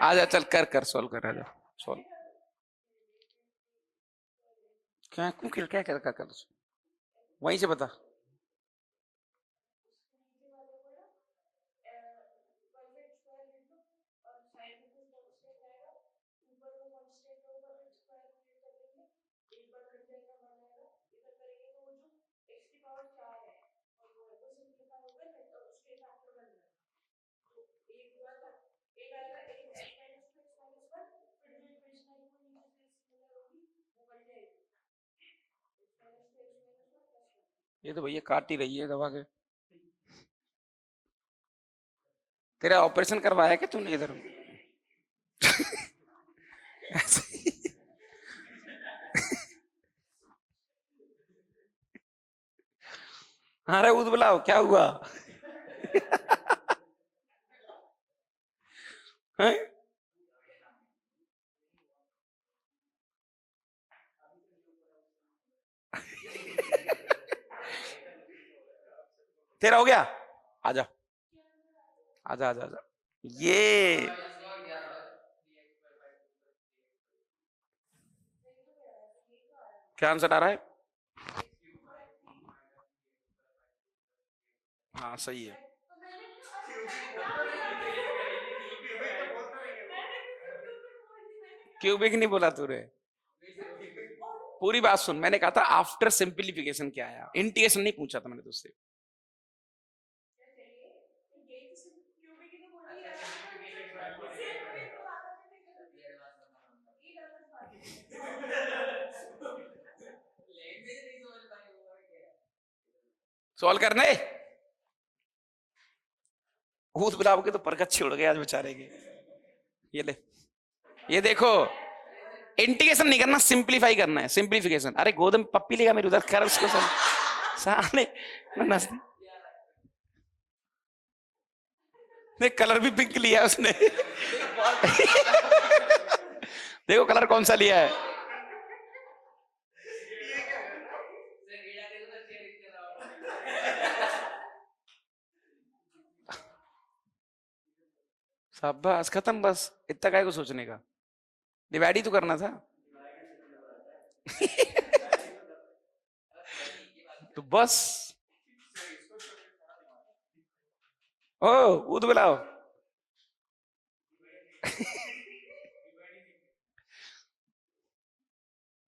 आजा चल, कर कर सॉल्व कर, आजा सॉल्व। क्या क्या क्या कर, कर वहीं से बता। ये तो भैया काट ही रही है दबा के। तेरा ऑपरेशन करवाया क्या तूने इधर? अरे उद बुलाओ, क्या हुआ? हैं? तेरा हो गया? आजा आजा आजा आजा। ये क्या आंसर आ रहा है? हाँ सही है। क्यूबिक नहीं बोला तूने। पूरी बात सुन, मैंने कहा था आफ्टर सिंप्लीफिकेशन क्या आया, इंटीग्रेशन नहीं पूछा था मैंने तुझसे। सॉल्व करने भूत गुलाब के तो परकत छिड़ गए आज बेचारे के। ये ले, ये देखो, इंटीग्रेशन नहीं करना, सिंप्लीफाई करना है, सिंप्लीफिकेशन। अरे गोदम पप्पी लेगा मेरे उधर, कर उसको सामने ने कलर भी पिंक लिया है उसने। देखो कलर कौन सा लिया है। शाबाश, खत्म बस, इतना काय को सोचने का, डिवाइड ही तो करना था। तो बस, ओ ऊद बुलाओ।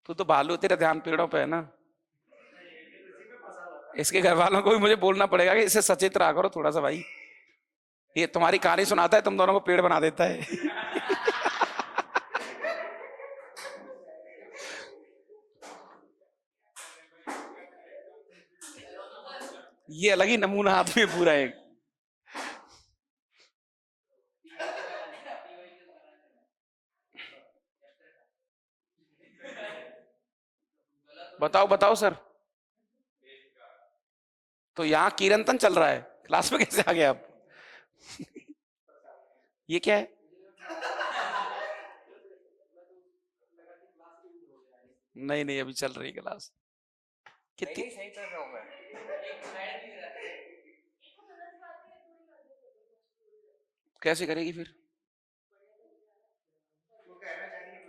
तू तो भालू, तेरा ध्यान पेड़ों पे है ना। इसके घर वालों को भी मुझे बोलना पड़ेगा कि इसे सचेत रहा करो थोड़ा सा भाई, ये तुम्हारी कहानी सुनाता है, तुम दोनों को पेड़ बना देता है। ये अलग ही नमूना आदमी पूरा एक। बताओ बताओ सर। तो यहाँ कीरंतन चल रहा है, क्लास में कैसे आ गए आप? ये क्या है? नहीं नहीं, अभी चल रही क्लास। कितनी सही कर रहा हूं मैं। कैसे करेगी फिर?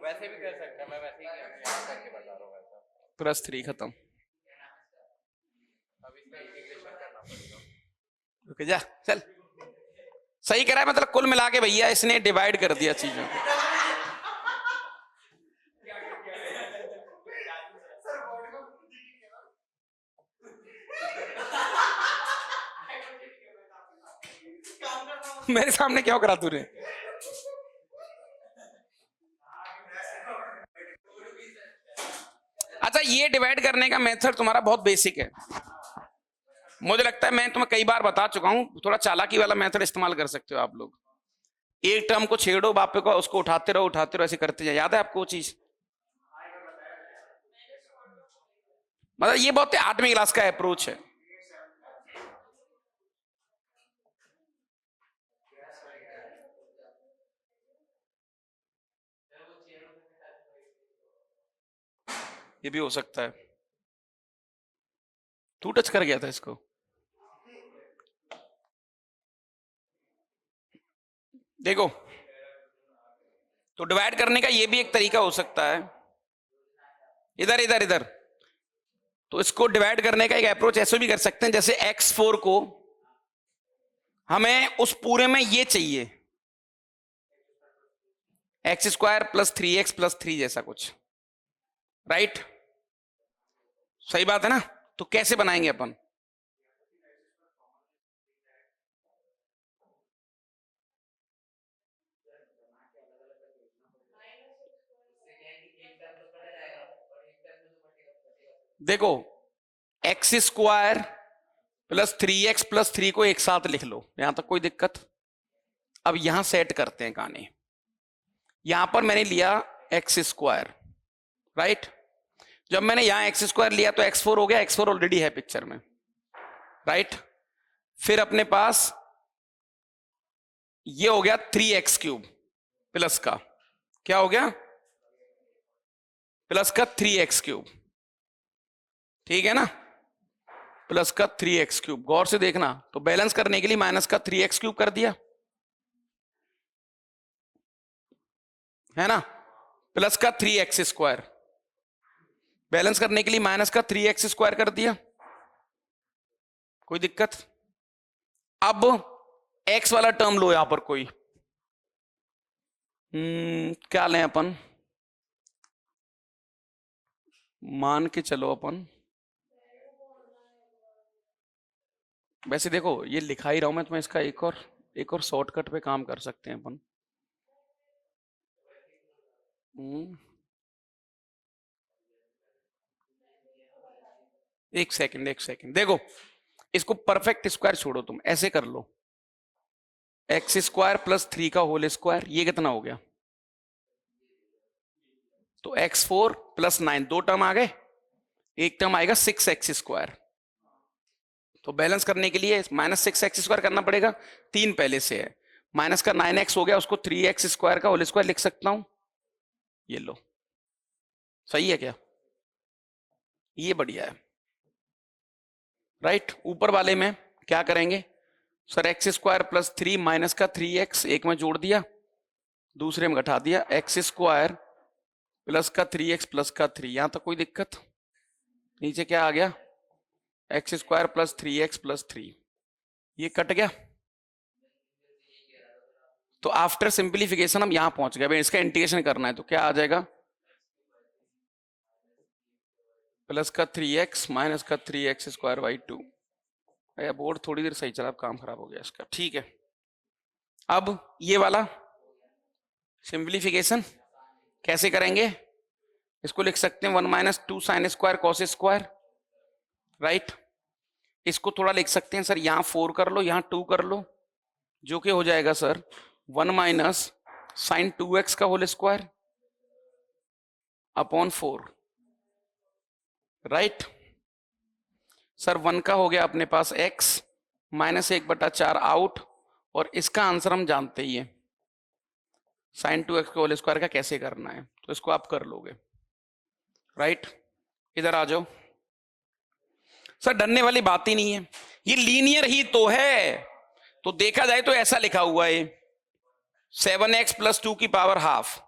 वैसे भी कर सकता है, मैं वैसे ही करके बता रहा हूँ। +3 खत्म। अब इसका इंटीग्रेशन करना पड़ेगा। रुक जा, चल। सही करा है, मतलब कुल मिला के भैया इसने डिवाइड कर दिया चीजों को। मेरे सामने क्यों करा तूने? अच्छा, ये डिवाइड करने का मेथड तुम्हारा बहुत बेसिक है, मुझे लगता है मैं तुम्हें कई बार बता चुका हूं। थोड़ा चालाकी वाला मेथड इस्तेमाल कर सकते हो आप लोग। एक टर्म को छेड़ो, बापे को उसको उठाते रहो, ऐसे करते जाए। याद है आपको वो चीज? मतलब ये बहुत 8वीं क्लास का अप्रोच है। ये भी हो सकता है, तू टच कर गया था इसको। देखो, तो डिवाइड करने का ये भी एक तरीका हो सकता है। इधर इधर इधर, तो इसको डिवाइड करने का एक अप्रोच ऐसे भी कर सकते हैं, जैसे x4 को हमें उस पूरे में ये चाहिए, x² + 3x + 3 जैसा कुछ, राइट? सही बात है ना? तो कैसे बनाएंगे अपन? देखो, x square plus 3x plus 3 को एक साथ लिख लो, यहां तक कोई दिक्कत? अब यहां सेट करते हैं कहानी। यहां पर मैंने लिया एक्स स्क्वायर, राइट? जब मैंने यहां एक्स स्क्वायर लिया तो x4 हो गया, x4 ऑलरेडी है पिक्चर में, राइट? फिर अपने पास ये हो गया 3x क्यूब प्लस का, क्या हो गया? प्लस का 3x क्यूब, ठीक है ना? प्लस का 3x क्यूब, गौर से देखना। तो बैलेंस करने के लिए माइनस का 3x क्यूब कर दिया, है ना? प्लस का 3x स्क्वायर, बैलेंस करने के लिए माइनस का 3x स्क्वायर कर दिया, कोई दिक्कत? अब x वाला टर्म लो यहां पर कोई, क्या लें अपन? मान के चलो अपन, वैसे देखो ये लिखा ही रहा हूं मैं तुम्हें, इसका एक और शॉर्टकट पे काम कर सकते हैं अपन। एक सेकंड देखो, इसको परफेक्ट स्क्वायर छोड़ो, तुम ऐसे कर लो, एक्स स्क्वायर प्लस 3 का होल स्क्वायर, ये कितना हो गया? तो x4 प्लस 9, दो टर्म आ गए, एक टर्म आएगा 6x स्क्वायर। तो बैलेंस करने के लिए माइनस 6x स्क्वायर करना पड़ेगा, 3 पहले से है, माइनस का 9x हो गया, उसको 3x स्क्वायर का होल स्क्वायर लिख सकता हूं, ये लो, सही है क्या? ये बढ़िया है, राइट? ऊपर वाले में क्या करेंगे sir? X square plus 3 minus का 3x, एक में जोड़ दिया, दूसरे में घटा दिया, एक्स स्क्वायर प्लस का 3x प्लस का 3, यहां तक कोई दिक्कत? नीचे क्या आ गया? X square plus 3x plus 3, ये कट गया। तो आफ्टर सिंप्लीफिकेशन हम यहां पहुंच गए, इसका इंटीग्रेशन करना है, तो क्या आ जाएगा? प्लस का 3x माइनस का 3x स्क्वायर बाई 2। बोर्ड थोड़ी देर सही चला, अब काम खराब हो गया इसका, ठीक है। अब ये वाला सिंप्लीफिकेशन कैसे करेंगे? इसको लिख सकते हैं 1 minus 2 sine square cos square, right? इसको थोड़ा लिख सकते हैं सर, यहां 4 कर लो, यहां 2 कर लो, जो कि हो जाएगा सर 1 माइनस साइन 2x का whole square upon 4, right? Sir 1 का हो गया अपने पास x माइनस 1/4 आउट, और इसका आंसर हम जानते ही है, साइन 2x का होल स्क्वायर का कैसे करना है, तो इसको आप कर लोगे, राइट? इधर आ जाओ सर, डरने वाली बात ही नहीं है, ये लीनियर ही तो है। तो देखा जाए तो ऐसा लिखा हुआ है 7x प्लस 2 की पावर हाफ,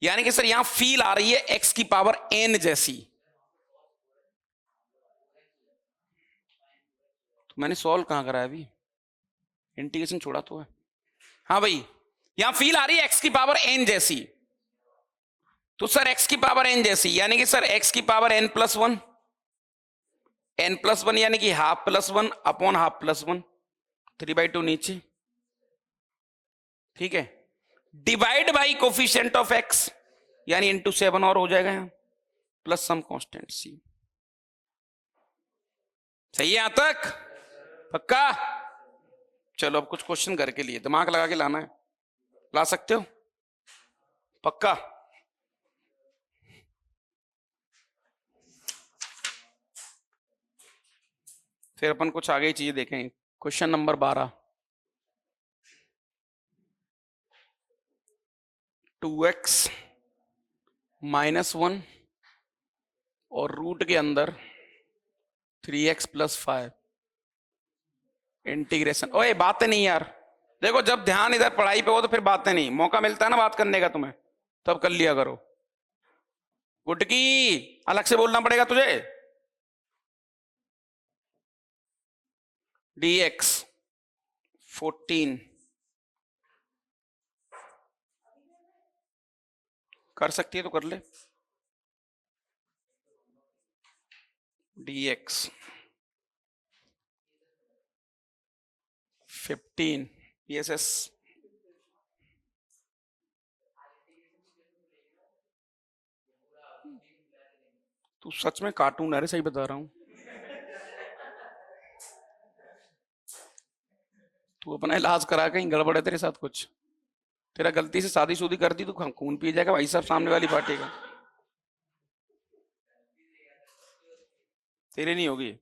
यानी कि सर यहां फील आ रही है x की पावर n जैसी। तो मैंने सॉल्व कहां करा है अभी, इंटीग्रेशन छोड़ा तो है। हाँ भाई, यहां फील आ रही है x की पावर n जैसी, तो सर x की पावर n जैसी यानी कि सर x की power n plus 1, n plus 1 यानी कि half plus 1 upon half plus 1, 3/2 नीचे, ठीक है? Divide by coefficient of x यानी इंटू 7 और हो जाएगा यहां, प्लस सम कांस्टेंट c। सही है यहां तक? पक्का? चलो अब कुछ क्वेश्चन करके लिए, दिमाग लगा के लाना है, ला सकते हो? पक्का? फिर अपन कुछ आगे चीजें देखेंगे। क्वेश्चन नंबर 12, 2x माइनस 1 और रूट के अंदर 3x प्लस 5 इंटीग्रेशन। ओए बातें नहीं यार, देखो जब ध्यान इधर पढ़ाई पे हो तो फिर बातें नहीं, मौका मिलता है ना बात करने का तुम्हें, तब कर लिया करो। गुटकी अलग से बोलना पड़ेगा तुझे। dx 14 कर सकती है तो कर ले, dx 15 PSS तू सच में कार्टून है रे, सही बता रहा हूं। तू अपना इलाज करा, कहीं गड़बड़ है तेरे साथ कुछ। तेरा गलती से शादी कर दी तो खून पी जाएगा भाई साहब सामने वाली पार्टी का। तेरे नहीं होगी।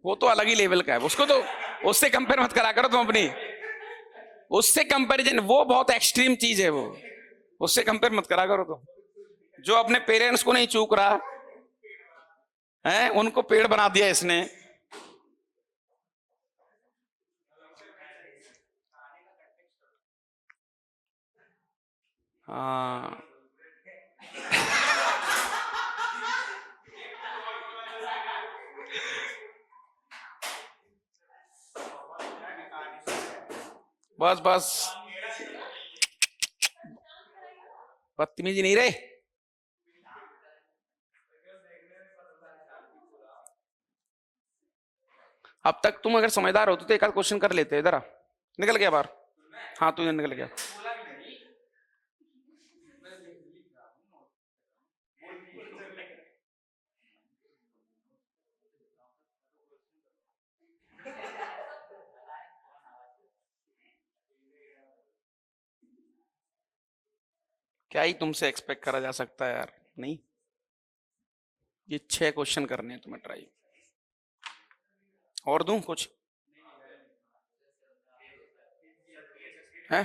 वो तो अलग ही लेवल का है, उसको तो उससे कंपेयर मत करा करो तुम अपनी। उससे कंपैरिजन, वो बहुत एक्सट्रीम चीज है वो, उससे कंपेयर मत करा करो तुम। जो अपने पेरेंट्स को नहीं चूक रहा है, उनको पेड़ बना दिया इसने। हाँ बस बस, बदतमीजी नहीं रहे। अब तक तुम अगर समझदार होते तो एक आध क्वेश्चन कर लेते। इधर आ, निकल गया बाहर। हाँ तू निकल गया। क्या ही तुमसे एक्सपेक्ट करा जा सकता है यार। नहीं, ये 6 क्वेश्चन करने हैं तुम्हें ट्राई। और दूं कुछ है?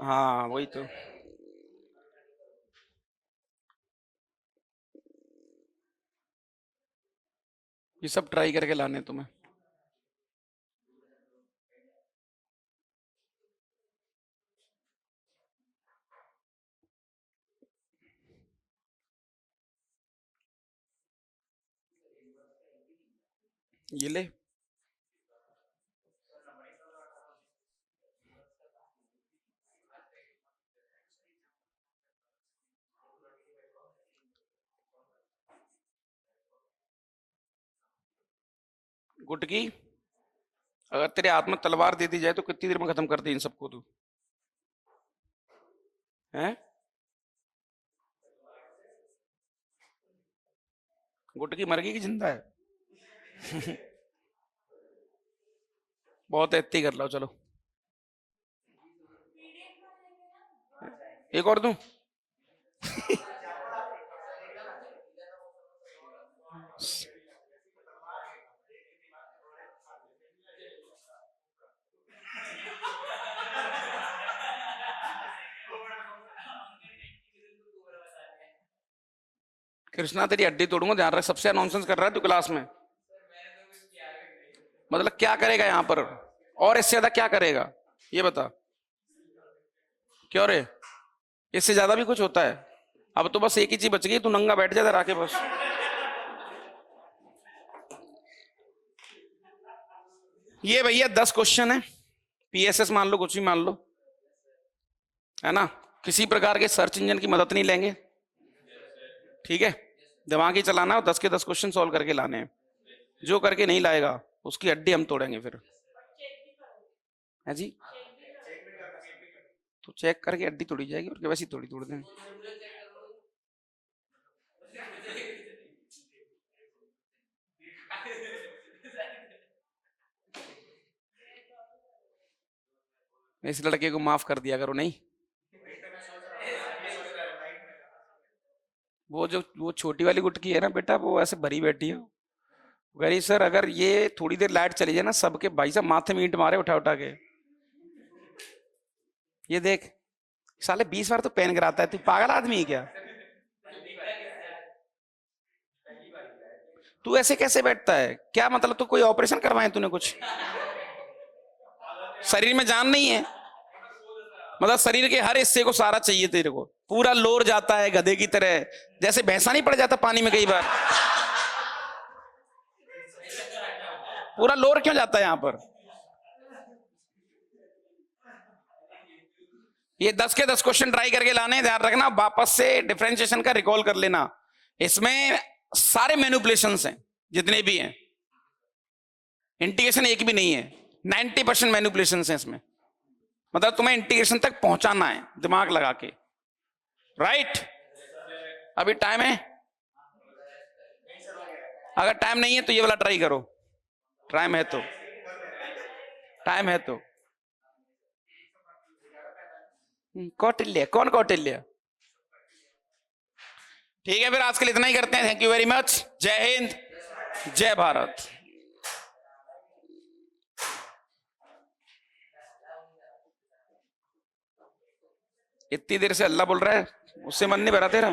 हाँ वही तो। ये सब ट्राई करके लाने हैं तुम्हें। ये ले। गुटकी, अगर तेरे हाथ में तलवार दे दी जाए तो कितनी देर में खत्म कर दे इन सबको तू? हैं? गुटकी मर गई कि जिंदा है? बहुत इतनी कर लो चलो। एक और दूं? कृष्णा तेरी हड्डी तोड़ूंगा, ध्यान रख। सबसे ज्यादा नॉनसेंस कर रहा है तू क्लास में। मतलब क्या करेगा यहाँ पर, और इससे ज्यादा क्या करेगा ये बता। क्यों रे, इससे ज्यादा भी कुछ होता है? अब तो बस एक ही चीज बच गई, तू नंगा बैठ जा इधर आके बस। ये भैया 10 क्वेश्चन है, पीएसएस मान लो, कुछ भी मान लो, है ना। किसी प्रकार के सर्च इंजन की मदद नहीं लेंगे, ठीक है। दिमाग ही चलाना, 10 के 10 क्वेश्चन सॉल्व करके लाने हैं। जो करके नहीं लाएगा उसकी हड्डी हम तोड़ेंगे फिर, है जी। तो चेक करके हड्डी तोड़ी जाएगी, और वैसे ही तोड़ी तोड़ दें। इस लड़के को माफ कर दिया करो। नहीं, वो छोटी वाली गुटकी है ना बेटा, वो ऐसे भरी बैठी है। गरी सर, अगर ये थोड़ी देर लाइट चली जाए ना, सबके भाई साहब माथे में ईंट मारे उठा उठा के। ये देख, साले 20 बार तो पेन गिराता है, तू पागल आदमी है क्या? तू ऐसे कैसे बैठता है? क्या मतलब, तू कोई ऑपरेशन करवाए तूने कुछ? शरीर में जान नहीं है? मतलब शरीर के हर हिस्से को सारा चाहिए तेरे को, पूरा लोर जाता है गधे की तरह, जैसे भैंसा नहीं पड़ जाता पानी में कई बार। पूरा लोर क्यों जाता है यहाँ पर? ये 10 के 10 क्वेश्चन ट्राई करके लाने, ध्यान रखना। वापस से डिफरेंशिएशन का रिकॉल कर लेना। इसमें सारे मैनिपुलेशंस हैं जितने भी हैं, इंटीग्रेशन एक भी नहीं है। 90% मैनिपुलेशंस हैं इसमें। मतलब तुम्हें इंटीग्रेशन तक पहुंचाना है दिमाग लगा के, राइट? अभी टाइम है? अगर टाइम नहीं है तो ये वाला ट्राई करो, टाइम है तो, टाइम है तो। कौटिल्य, कौन कौटिल्य? ठीक है, फिर आज के लिए इतना ही करते हैं। Thank you very much. जय हिंद, जय भारत। इतनी देर से अल्लाह बोल रहा है, उससे मन नहीं भरा तेरा?